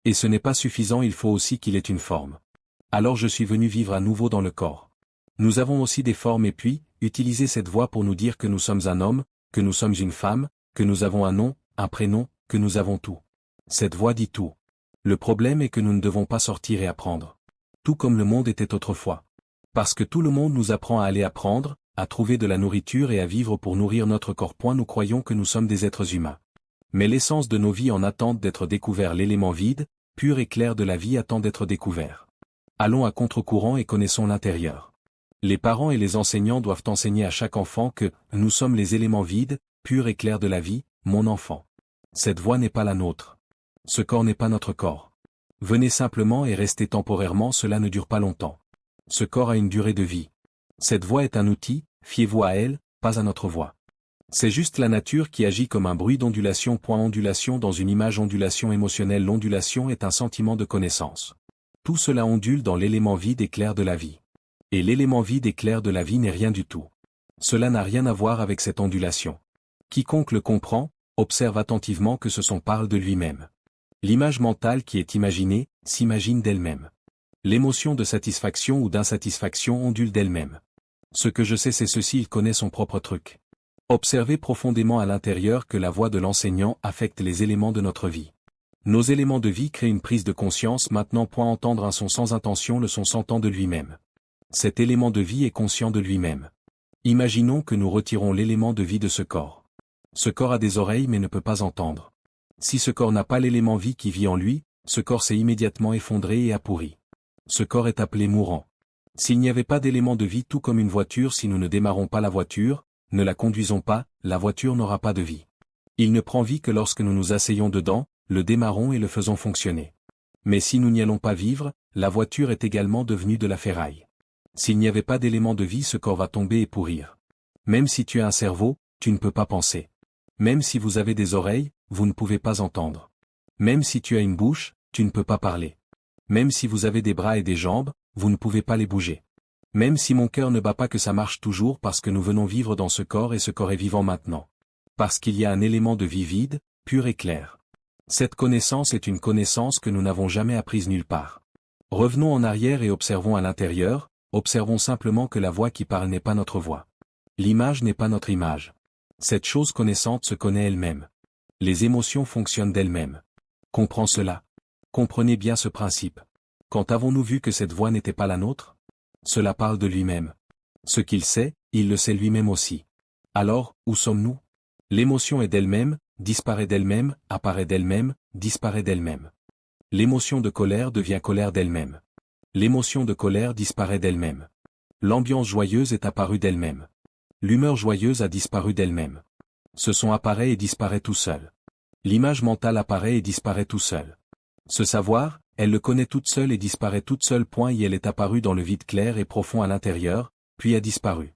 Et ce n'est pas suffisant, il faut aussi qu'il ait une forme. Alors je suis venu vivre à nouveau dans le corps. Nous avons aussi des formes et puis, utilisez cette voix pour nous dire que nous sommes un homme, que nous sommes une femme, que nous avons un nom, un prénom, que nous avons tout. Cette voix dit tout. Le problème est que nous ne devons pas sortir et apprendre. Tout comme le monde était autrefois. Parce que tout le monde nous apprend à aller apprendre, à trouver de la nourriture et à vivre pour nourrir notre corps. Nous croyons que nous sommes des êtres humains. Mais l'essence de nos vies en attente d'être découvert, l'élément vide, pur et clair de la vie attend d'être découvert. Allons à contre-courant et connaissons l'intérieur. Les parents et les enseignants doivent enseigner à chaque enfant que nous sommes les éléments vides, purs et clairs de la vie, mon enfant. Cette voix n'est pas la nôtre. Ce corps n'est pas notre corps. Venez simplement et restez temporairement, cela ne dure pas longtemps. Ce corps a une durée de vie. Cette voix est un outil, fiez-vous à elle, pas à notre voix. C'est juste la nature qui agit comme un bruit d'ondulation. Ondulation dans une image, ondulation émotionnelle. L'ondulation est un sentiment de connaissance. Tout cela ondule dans l'élément vide et clair de la vie. Et l'élément vide et clair de la vie n'est rien du tout. Cela n'a rien à voir avec cette ondulation. Quiconque le comprend, observe attentivement que ce son parle de lui-même. L'image mentale qui est imaginée, s'imagine d'elle-même. L'émotion de satisfaction ou d'insatisfaction ondule d'elle-même. Ce que je sais c'est ceci, il connaît son propre truc. Observez profondément à l'intérieur que la voix de l'enseignant affecte les éléments de notre vie. Nos éléments de vie créent une prise de conscience maintenant. Entendre un son sans intention, le son s'entend de lui-même. Cet élément de vie est conscient de lui-même. Imaginons que nous retirons l'élément de vie de ce corps. Ce corps a des oreilles mais ne peut pas entendre. Si ce corps n'a pas l'élément vie qui vit en lui, ce corps s'est immédiatement effondré et appauvri. Ce corps est appelé mourant. S'il n'y avait pas d'élément de vie, tout comme une voiture, si nous ne démarrons pas la voiture, ne la conduisons pas, la voiture n'aura pas de vie. Il ne prend vie que lorsque nous nous asseyons dedans, le démarrons et le faisons fonctionner. Mais si nous n'y allons pas vivre, la voiture est également devenue de la ferraille. S'il n'y avait pas d'élément de vie, ce corps va tomber et pourrir. Même si tu as un cerveau, tu ne peux pas penser. Même si vous avez des oreilles, vous ne pouvez pas entendre. Même si tu as une bouche, tu ne peux pas parler. Même si vous avez des bras et des jambes, vous ne pouvez pas les bouger. Même si mon cœur ne bat pas, que ça marche toujours parce que nous venons vivre dans ce corps et ce corps est vivant maintenant. Parce qu'il y a un élément de vie vide, pur et clair. Cette connaissance est une connaissance que nous n'avons jamais apprise nulle part. Revenons en arrière et observons à l'intérieur, observons simplement que la voix qui parle n'est pas notre voix. L'image n'est pas notre image. Cette chose connaissante se connaît elle-même. Les émotions fonctionnent d'elles-mêmes. Comprends cela. Comprenez bien ce principe. Quand avons-nous vu que cette voix n'était pas la nôtre? Cela parle de lui-même. Ce qu'il sait, il le sait lui-même aussi. Alors, où sommes-nous? L'émotion est d'elle-même, disparaît d'elle-même, apparaît d'elle-même, disparaît d'elle-même. L'émotion de colère devient colère d'elle-même. L'émotion de colère disparaît d'elle-même. L'ambiance joyeuse est apparue d'elle-même. L'humeur joyeuse a disparu d'elle-même. Ce son apparaît et disparaît tout seul. L'image mentale apparaît et disparaît tout seul. Ce savoir, elle le connaît toute seule et disparaît toute seule. Et elle est apparue dans le vide clair et profond à l'intérieur, puis a disparu.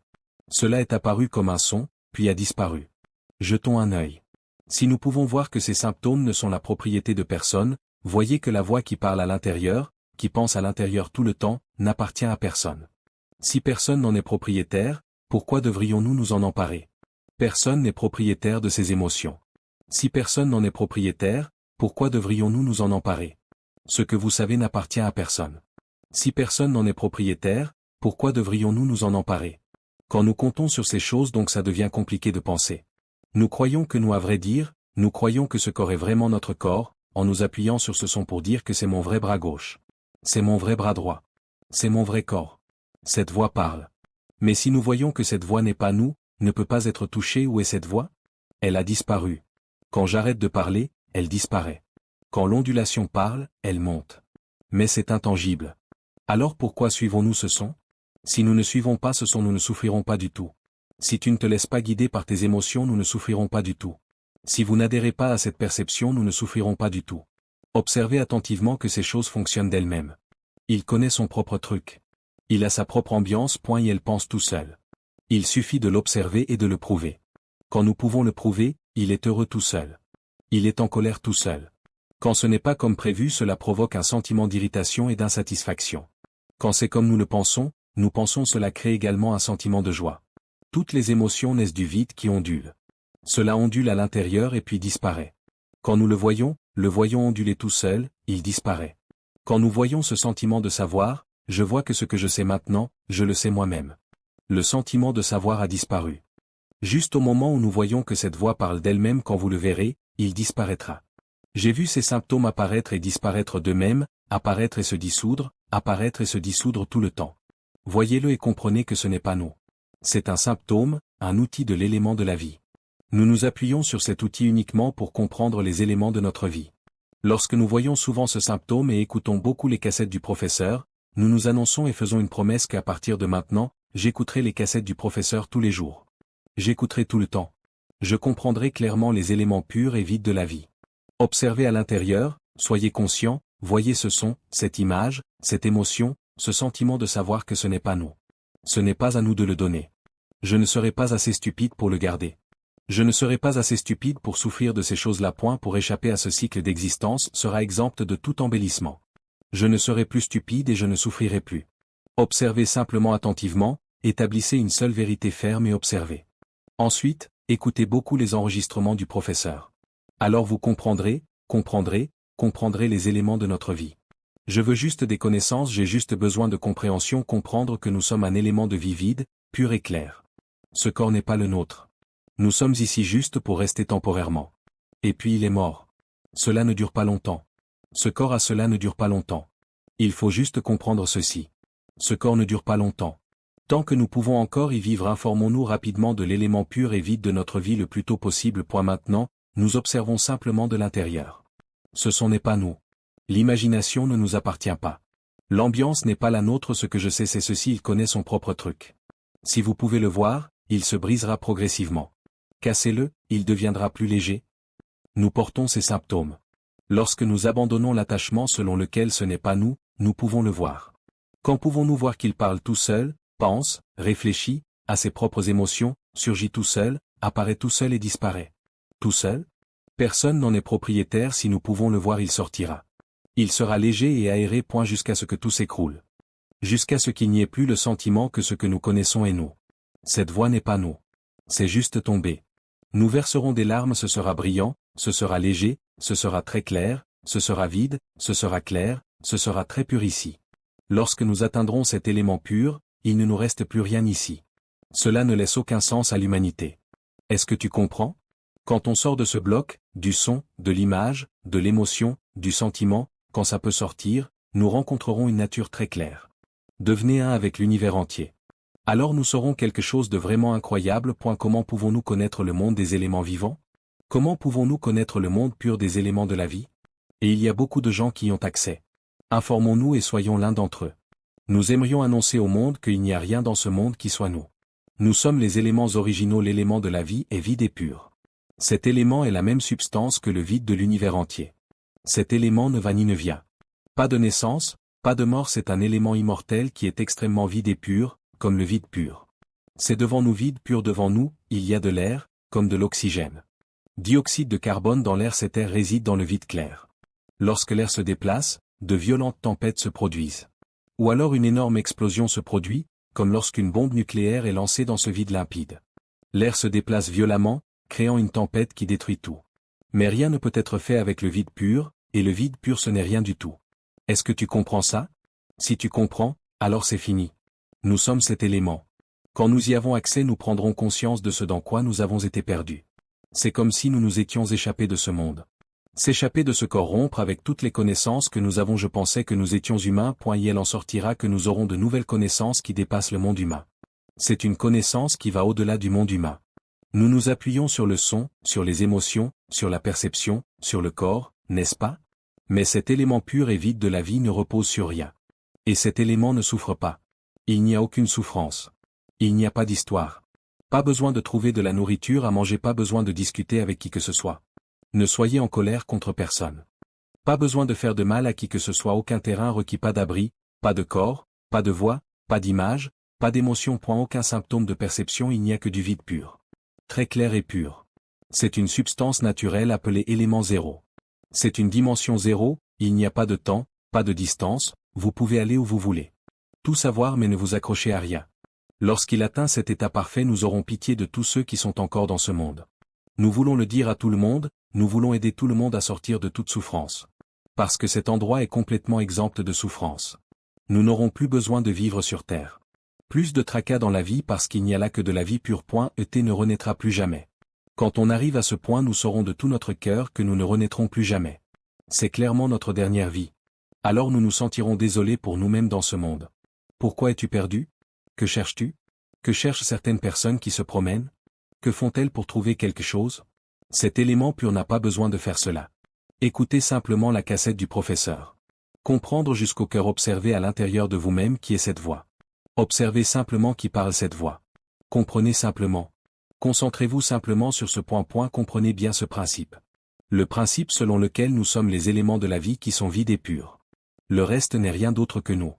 Cela est apparu comme un son, puis a disparu. Jetons un œil. Si nous pouvons voir que ces symptômes ne sont la propriété de personne, voyez que la voix qui parle à l'intérieur, qui pense à l'intérieur tout le temps, n'appartient à personne. Si personne n'en est propriétaire, pourquoi devrions-nous nous en emparer? Personne n'est propriétaire de ses émotions. Si personne n'en est propriétaire, pourquoi devrions-nous nous en emparer? Ce que vous savez n'appartient à personne. Si personne n'en est propriétaire, pourquoi devrions-nous nous en emparer? Quand nous comptons sur ces choses, donc ça devient compliqué de penser. Nous croyons que nous, à vrai dire, nous croyons que ce corps est vraiment notre corps, en nous appuyant sur ce son pour dire que c'est mon vrai bras gauche. C'est mon vrai bras droit. C'est mon vrai corps. Cette voix parle. Mais si nous voyons que cette voix n'est pas nous, ne peut pas être touchée, où est cette voix? Elle a disparu. Quand j'arrête de parler, elle disparaît. Quand l'ondulation parle, elle monte. Mais c'est intangible. Alors pourquoi suivons-nous ce son? Si nous ne suivons pas ce son, nous ne souffrirons pas du tout. Si tu ne te laisses pas guider par tes émotions, nous ne souffrirons pas du tout. Si vous n'adhérez pas à cette perception, nous ne souffrirons pas du tout. Observez attentivement que ces choses fonctionnent d'elles-mêmes. Il connaît son propre truc. Il a sa propre ambiance. Et elle pense tout seul. Il suffit de l'observer et de le prouver. Quand nous pouvons le prouver, il est heureux tout seul. Il est en colère tout seul. Quand ce n'est pas comme prévu, cela provoque un sentiment d'irritation et d'insatisfaction. Quand c'est comme nous pensons, cela crée également un sentiment de joie. Toutes les émotions naissent du vide qui ondule. Cela ondule à l'intérieur et puis disparaît. Quand nous le voyons onduler tout seul, il disparaît. Quand nous voyons ce sentiment de savoir, je vois que ce que je sais maintenant, je le sais moi-même. Le sentiment de savoir a disparu. Juste au moment où nous voyons que cette voix parle d'elle-même, quand vous le verrez, il disparaîtra. J'ai vu ces symptômes apparaître et disparaître d'eux-mêmes, apparaître et se dissoudre tout le temps. Voyez-le et comprenez que ce n'est pas nous. C'est un symptôme, un outil de l'élément de la vie. Nous nous appuyons sur cet outil uniquement pour comprendre les éléments de notre vie. Lorsque nous voyons souvent ce symptôme et écoutons beaucoup les cassettes du professeur, nous nous annonçons et faisons une promesse qu'à partir de maintenant, j'écouterai les cassettes du professeur tous les jours. J'écouterai tout le temps. Je comprendrai clairement les éléments purs et vides de la vie. Observez à l'intérieur, soyez conscient, voyez ce son, cette image, cette émotion, ce sentiment de savoir que ce n'est pas nous. Ce n'est pas à nous de le donner. Je ne serai pas assez stupide pour le garder. Je ne serai pas assez stupide pour souffrir de ces choses-là. Pour échapper à ce cycle d'existence sera exempte de tout embellissement. Je ne serai plus stupide et je ne souffrirai plus. Observez simplement attentivement, établissez une seule vérité ferme et observez. Ensuite, écoutez beaucoup les enregistrements du professeur. Alors vous comprendrez les éléments de notre vie. Je veux juste des connaissances, j'ai juste besoin de compréhension, comprendre que nous sommes un élément de vie vide, pur et clair. Ce corps n'est pas le nôtre. Nous sommes ici juste pour rester temporairement. Et puis il est mort. Cela ne dure pas longtemps. Ce corps à cela ne dure pas longtemps. Il faut juste comprendre ceci. Ce corps ne dure pas longtemps. Tant que nous pouvons encore y vivre, informons-nous rapidement de l'élément pur et vide de notre vie le plus tôt possible. Maintenant, nous observons simplement de l'intérieur. Ce n'est pas nous. L'imagination ne nous appartient pas. L'ambiance n'est pas la nôtre, ce que je sais c'est ceci, il connaît son propre truc. Si vous pouvez le voir, il se brisera progressivement. Cassez-le, il deviendra plus léger. Nous portons ces symptômes. Lorsque nous abandonnons l'attachement selon lequel ce n'est pas nous, nous pouvons le voir. Quand pouvons-nous voir qu'il parle tout seul, pense, réfléchit, a ses propres émotions, surgit tout seul, apparaît tout seul et disparaît? Tout seul? Personne n'en est propriétaire. Si nous pouvons le voir, il sortira. Il sera léger et aéré, jusqu'à ce que tout s'écroule. Jusqu'à ce qu'il n'y ait plus le sentiment que ce que nous connaissons est nous. Cette voix n'est pas nous. C'est juste tomber. Nous verserons des larmes, ce sera brillant, ce sera léger, ce sera très clair, ce sera vide, ce sera clair, ce sera très pur ici. Lorsque nous atteindrons cet élément pur, il ne nous reste plus rien ici. Cela ne laisse aucun sens à l'humanité. Est-ce que tu comprends? Quand on sort de ce bloc, du son, de l'image, de l'émotion, du sentiment, quand ça peut sortir, nous rencontrerons une nature très claire. Devenez un avec l'univers entier. Alors nous saurons quelque chose de vraiment incroyable. Comment pouvons-nous connaître le monde des éléments vivants? Comment pouvons-nous connaître le monde pur des éléments de la vie? Et il y a beaucoup de gens qui y ont accès. Informons-nous et soyons l'un d'entre eux. Nous aimerions annoncer au monde qu'il n'y a rien dans ce monde qui soit nous. Nous sommes les éléments originaux, l'élément de la vie est vide et pur. Cet élément est la même substance que le vide de l'univers entier. Cet élément ne va ni ne vient. Pas de naissance, pas de mort, c'est un élément immortel qui est extrêmement vide et pur, comme le vide pur. C'est devant nous vide pur, devant nous, il y a de l'air, comme de l'oxygène. Dioxyde de carbone dans l'air, cet air réside dans le vide clair. Lorsque l'air se déplace, de violentes tempêtes se produisent. Ou alors une énorme explosion se produit, comme lorsqu'une bombe nucléaire est lancée dans ce vide limpide. L'air se déplace violemment, créant une tempête qui détruit tout. Mais rien ne peut être fait avec le vide pur, et le vide pur ce n'est rien du tout. Est-ce que tu comprends ça? Si tu comprends, alors c'est fini. Nous sommes cet élément. Quand nous y avons accès, nous prendrons conscience de ce dans quoi nous avons été perdus. C'est comme si nous nous étions échappés de ce monde. S'échapper de ce corps, rompre avec toutes les connaissances que nous avons. Je pensais que nous étions humains. Il en sortira que nous aurons de nouvelles connaissances qui dépassent le monde humain. C'est une connaissance qui va au-delà du monde humain. Nous nous appuyons sur le son, sur les émotions, sur la perception, sur le corps, n'est-ce pas? Mais cet élément pur et vide de la vie ne repose sur rien. Et cet élément ne souffre pas. Il n'y a aucune souffrance. Il n'y a pas d'histoire. Pas besoin de trouver de la nourriture à manger, pas besoin de discuter avec qui que ce soit. Ne soyez en colère contre personne. Pas besoin de faire de mal à qui que ce soit, aucun terrain requis, pas d'abri, pas de corps, pas de voix, pas d'image, pas d'émotion, aucun symptôme de perception, il n'y a que du vide pur. Très clair et pur. C'est une substance naturelle appelée élément zéro. C'est une dimension zéro, il n'y a pas de temps, pas de distance, vous pouvez aller où vous voulez. Tout savoir mais ne vous accrochez à rien. Lorsqu'il atteint cet état parfait, nous aurons pitié de tous ceux qui sont encore dans ce monde. Nous voulons le dire à tout le monde, nous voulons aider tout le monde à sortir de toute souffrance. Parce que cet endroit est complètement exempt de souffrance. Nous n'aurons plus besoin de vivre sur terre. Plus de tracas dans la vie parce qu'il n'y a là que de la vie pure. ET ne renaîtra plus jamais. Quand on arrive à ce point, nous saurons de tout notre cœur que nous ne renaîtrons plus jamais. C'est clairement notre dernière vie. Alors nous nous sentirons désolés pour nous-mêmes dans ce monde. Pourquoi es-tu perdu? Que cherches-tu? Que cherchent certaines personnes qui se promènent? Que font-elles pour trouver quelque chose? Cet élément pur n'a pas besoin de faire cela. Écoutez simplement la cassette du professeur. Comprendre jusqu'au cœur, observez à l'intérieur de vous-même qui est cette voix. Observez simplement qui parle cette voix. Comprenez simplement. Concentrez-vous simplement sur ce point. Comprenez bien ce principe. Le principe selon lequel nous sommes les éléments de la vie qui sont vides et purs. Le reste n'est rien d'autre que nous.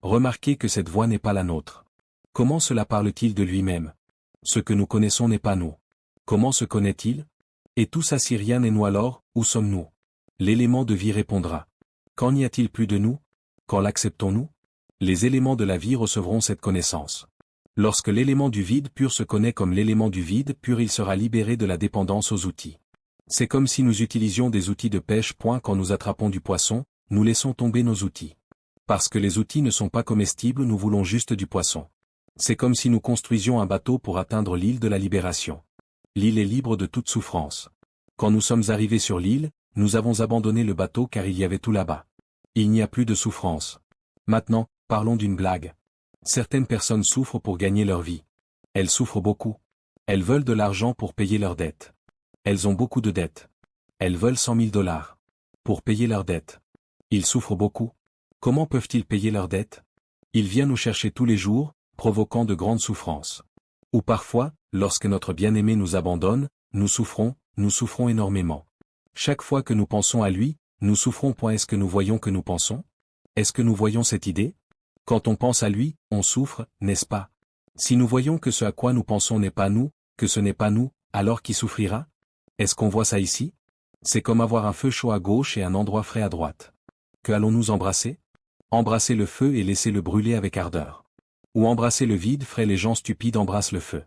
Remarquez que cette voix n'est pas la nôtre. Comment cela parle-t-il de lui-même? Ce que nous connaissons n'est pas nous. Comment se connaît-il? Et tout ça si rien n'est nous, alors, où sommes-nous? L'élément de vie répondra. Qu'en y a-t-il plus de nous? Quand l'acceptons-nous? Les éléments de la vie recevront cette connaissance. Lorsque l'élément du vide pur se connaît comme l'élément du vide pur, il sera libéré de la dépendance aux outils. C'est comme si nous utilisions des outils de pêche. Quand nous attrapons du poisson, nous laissons tomber nos outils. Parce que les outils ne sont pas comestibles, nous voulons juste du poisson. C'est comme si nous construisions un bateau pour atteindre l'île de la libération. L'île est libre de toute souffrance. Quand nous sommes arrivés sur l'île, nous avons abandonné le bateau car il y avait tout là-bas. Il n'y a plus de souffrance. Maintenant, parlons d'une blague. Certaines personnes souffrent pour gagner leur vie. Elles souffrent beaucoup. Elles veulent de l'argent pour payer leurs dettes. Elles ont beaucoup de dettes. Elles veulent 100 000 $ pour payer leurs dettes. Ils souffrent beaucoup. Comment peuvent-ils payer leurs dettes? Il vient nous chercher tous les jours, provoquant de grandes souffrances. Ou parfois, lorsque notre bien-aimé nous abandonne, nous souffrons énormément. Chaque fois que nous pensons à lui, nous souffrons. Est-ce que nous voyons que nous pensons? Est-ce que nous voyons cette idée? Quand on pense à lui, on souffre, n'est-ce pas? Si nous voyons que ce à quoi nous pensons n'est pas nous, que ce n'est pas nous, alors qui souffrira? Est-ce qu'on voit ça ici? C'est comme avoir un feu chaud à gauche et un endroit frais à droite. Que allons-nous embrasser? Embrasser le feu et laisser le brûler avec ardeur. Ou embrasser le vide frais? Les gens stupides embrassent le feu.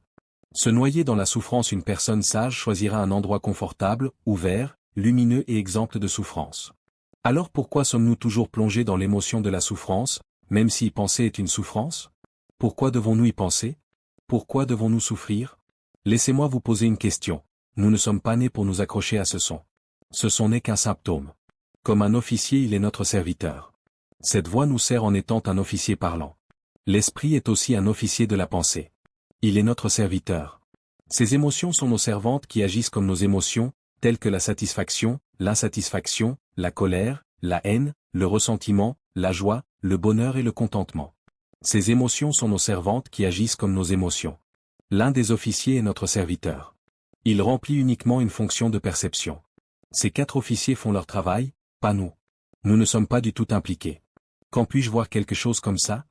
Se noyer dans la souffrance. Une personne sage choisira un endroit confortable, ouvert, lumineux et exempt de souffrance. Alors pourquoi sommes-nous toujours plongés dans l'émotion de la souffrance, même si y penser est une souffrance? Pourquoi devons-nous y penser? Pourquoi devons-nous souffrir? Laissez-moi vous poser une question. Nous ne sommes pas nés pour nous accrocher à ce son. Ce son n'est qu'un symptôme. Comme un officier, il est notre serviteur. Cette voix nous sert en étant un officier parlant. L'esprit est aussi un officier de la pensée. Il est notre serviteur. Ces émotions sont nos servantes qui agissent comme nos émotions, telles que la satisfaction, l'insatisfaction, la colère, la haine, le ressentiment, la joie, le bonheur et le contentement. Ces émotions sont nos servantes qui agissent comme nos émotions. L'un des officiers est notre serviteur. Il remplit uniquement une fonction de perception. Ces 4 officiers font leur travail, pas nous. Nous ne sommes pas du tout impliqués. Quand puis-je voir quelque chose comme ça?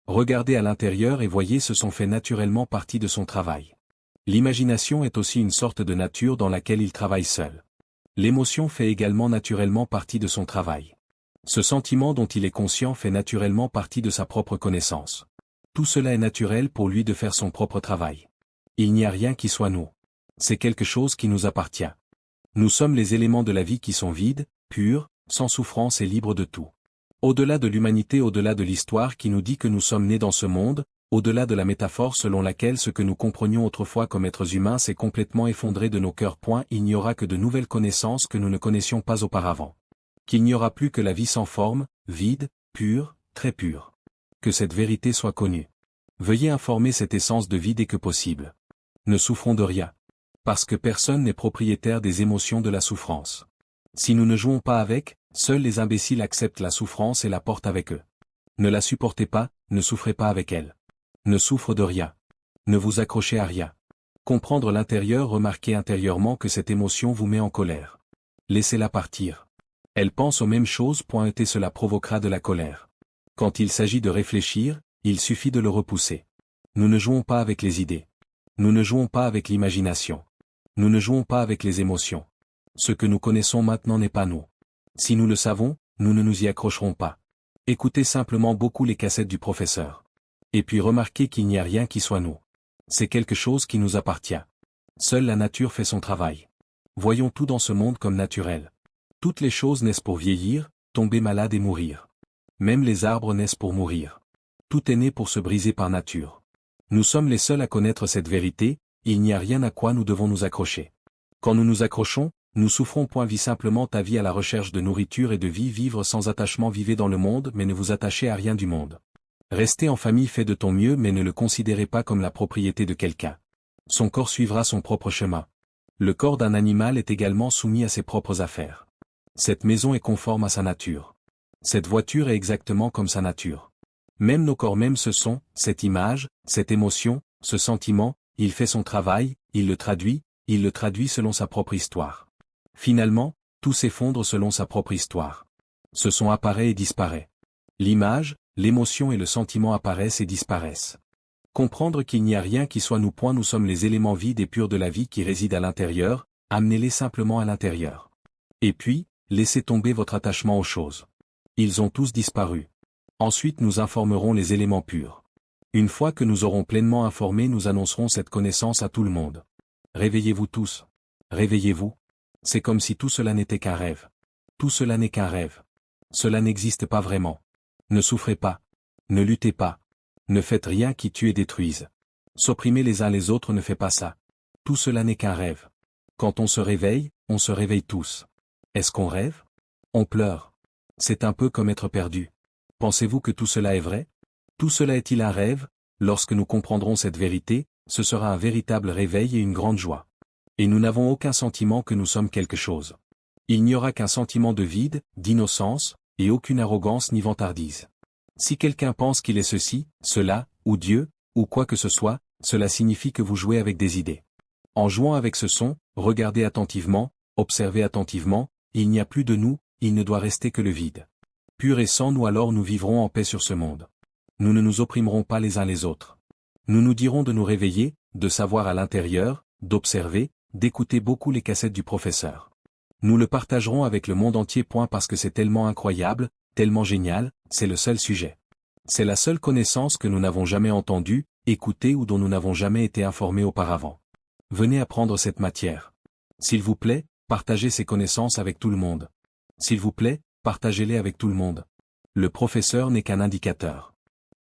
Regardez à l'intérieur et voyez, ce sont fait naturellement partie de son travail. L'imagination est aussi une sorte de nature dans laquelle il travaille seul. L'émotion fait également naturellement partie de son travail. Ce sentiment dont il est conscient fait naturellement partie de sa propre connaissance. Tout cela est naturel pour lui de faire son propre travail. Il n'y a rien qui soit nous. C'est quelque chose qui nous appartient. Nous sommes les éléments de la vie qui sont vides, purs, sans souffrance et libres de tout. Au-delà de l'humanité, au-delà de l'histoire qui nous dit que nous sommes nés dans ce monde, au-delà de la métaphore selon laquelle ce que nous comprenions autrefois comme êtres humains s'est complètement effondré de nos cœurs. Il n'y aura que de nouvelles connaissances que nous ne connaissions pas auparavant. Qu'il n'y aura plus que la vie sans forme, vide, pure, très pure. Que cette vérité soit connue. Veuillez informer cette essence de vie dès que possible. Ne souffrons de rien. Parce que personne n'est propriétaire des émotions de la souffrance. Si nous ne jouons pas avec, seuls les imbéciles acceptent la souffrance et la portent avec eux. Ne la supportez pas, ne souffrez pas avec elle. Ne souffre de rien. Ne vous accrochez à rien. Comprendre l'intérieur, remarquez intérieurement que cette émotion vous met en colère. Laissez-la partir. Elle pense aux mêmes choses. Et cela provoquera de la colère. Quand il s'agit de réfléchir, il suffit de le repousser. Nous ne jouons pas avec les idées. Nous ne jouons pas avec l'imagination. Nous ne jouons pas avec les émotions. Ce que nous connaissons maintenant n'est pas nous. Si nous le savons, nous ne nous y accrocherons pas. Écoutez simplement beaucoup les cassettes du professeur. Et puis remarquez qu'il n'y a rien qui soit nous. C'est quelque chose qui nous appartient. Seule la nature fait son travail. Voyons tout dans ce monde comme naturel. Toutes les choses naissent pour vieillir, tomber malade et mourir. Même les arbres naissent pour mourir. Tout est né pour se briser par nature. Nous sommes les seuls à connaître cette vérité, il n'y a rien à quoi nous devons nous accrocher. Quand nous nous accrochons, nous souffrons. Vis simplement ta vie à la recherche de nourriture et de vie. Vivre sans attachement. Vivez dans le monde mais ne vous attachez à rien du monde. Restez en famille, fais de ton mieux mais ne le considérez pas comme la propriété de quelqu'un. Son corps suivra son propre chemin. Le corps d'un animal est également soumis à ses propres affaires. Cette maison est conforme à sa nature. Cette voiture est exactement comme sa nature. Même nos corps mêmes ce sont, cette image, cette émotion, ce sentiment, il fait son travail, il le traduit selon sa propre histoire. Finalement, tout s'effondre selon sa propre histoire. Ce son apparaît et disparaît. L'image, l'émotion et le sentiment apparaissent et disparaissent. Comprendre qu'il n'y a rien qui soit nous. Nous sommes les éléments vides et purs de la vie qui résident à l'intérieur, amenez-les simplement à l'intérieur. Et puis, laissez tomber votre attachement aux choses. Ils ont tous disparu. Ensuite nous informerons les éléments purs. Une fois que nous aurons pleinement informé, nous annoncerons cette connaissance à tout le monde. Réveillez-vous tous. Réveillez-vous. C'est comme si tout cela n'était qu'un rêve. Tout cela n'est qu'un rêve. Cela n'existe pas vraiment. Ne souffrez pas. Ne luttez pas. Ne faites rien qui tue et détruise. S'opprimer les uns les autres ne fait pas ça. Tout cela n'est qu'un rêve. Quand on se réveille tous. Est-ce qu'on rêve? On pleure. C'est un peu comme être perdu. Pensez-vous que tout cela est vrai? Tout cela est-il un rêve? Lorsque nous comprendrons cette vérité, ce sera un véritable réveil et une grande joie. Et nous n'avons aucun sentiment que nous sommes quelque chose. Il n'y aura qu'un sentiment de vide, d'innocence, et aucune arrogance ni vantardise. Si quelqu'un pense qu'il est ceci, cela, ou Dieu, ou quoi que ce soit, cela signifie que vous jouez avec des idées. En jouant avec ce son, regardez attentivement, observez attentivement, il n'y a plus de nous, il ne doit rester que le vide. Pur et sans nous, alors nous vivrons en paix sur ce monde. Nous ne nous opprimerons pas les uns les autres. Nous nous dirons de nous réveiller, de savoir à l'intérieur, d'observer, d'écouter beaucoup les cassettes du professeur. Nous le partagerons avec le monde entier. Parce que c'est tellement incroyable, tellement génial, c'est le seul sujet. C'est la seule connaissance que nous n'avons jamais entendue, écoutée ou dont nous n'avons jamais été informés auparavant. Venez apprendre cette matière. S'il vous plaît, partagez ces connaissances avec tout le monde. S'il vous plaît, partagez-les avec tout le monde. Le professeur n'est qu'un indicateur.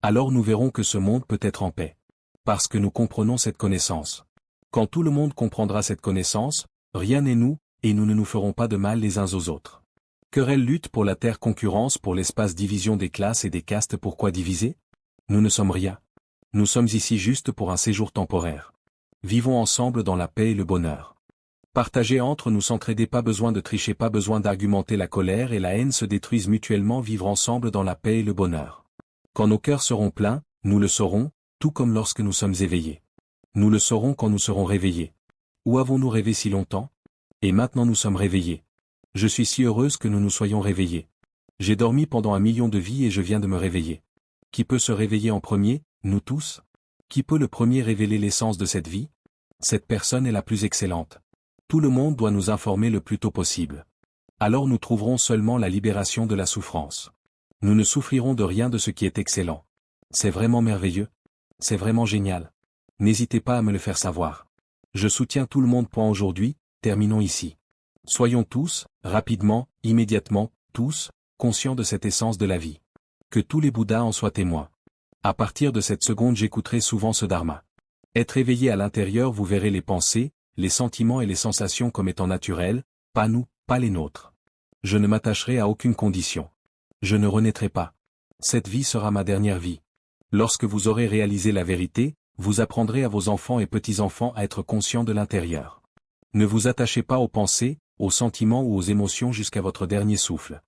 Alors nous verrons que ce monde peut être en paix. Parce que nous comprenons cette connaissance. Quand tout le monde comprendra cette connaissance, rien n'est nous, et nous ne nous ferons pas de mal les uns aux autres. Querelle, lutte pour la terre, concurrence pour l'espace, division des classes et des castes. Pourquoi diviser? Nous ne sommes rien. Nous sommes ici juste pour un séjour temporaire. Vivons ensemble dans la paix et le bonheur. Partagez entre nous, s'entraider, pas besoin de tricher, pas besoin d'argumenter, la colère et la haine se détruisent mutuellement, vivre ensemble dans la paix et le bonheur. Quand nos cœurs seront pleins, nous le saurons, tout comme lorsque nous sommes éveillés. Nous le saurons quand nous serons réveillés. Où avons-nous rêvé si longtemps? Et maintenant nous sommes réveillés. Je suis si heureuse que nous nous soyons réveillés. J'ai dormi pendant 1 million de vies et je viens de me réveiller. Qui peut se réveiller en premier? Nous tous? Qui peut le premier révéler l'essence de cette vie? Cette personne est la plus excellente. Tout le monde doit nous informer le plus tôt possible. Alors nous trouverons seulement la libération de la souffrance. Nous ne souffrirons de rien de ce qui est excellent. C'est vraiment merveilleux. C'est vraiment génial. N'hésitez pas à me le faire savoir. Je soutiens tout le monde. Aujourd'hui, terminons ici. Soyons tous, rapidement, immédiatement, tous, conscients de cette essence de la vie. Que tous les Bouddhas en soient témoins. À partir de cette seconde, j'écouterai souvent ce dharma. Être éveillé à l'intérieur, vous verrez les pensées, les sentiments et les sensations comme étant naturels, pas nous, pas les nôtres. Je ne m'attacherai à aucune condition. Je ne renaîtrai pas. Cette vie sera ma dernière vie. Lorsque vous aurez réalisé la vérité, vous apprendrez à vos enfants et petits-enfants à être conscients de l'intérieur. Ne vous attachez pas aux pensées, aux sentiments ou aux émotions jusqu'à votre dernier souffle.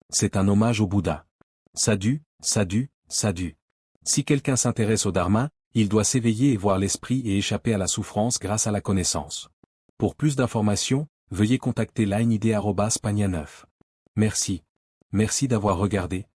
C'est un hommage au Bouddha. Sadhu, sadhu, sadhu. Si quelqu'un s'intéresse au dharma, il doit s'éveiller et voir l'esprit et échapper à la souffrance grâce à la connaissance. Pour plus d'informations, veuillez contacter line@pagna9. Merci. Merci d'avoir regardé.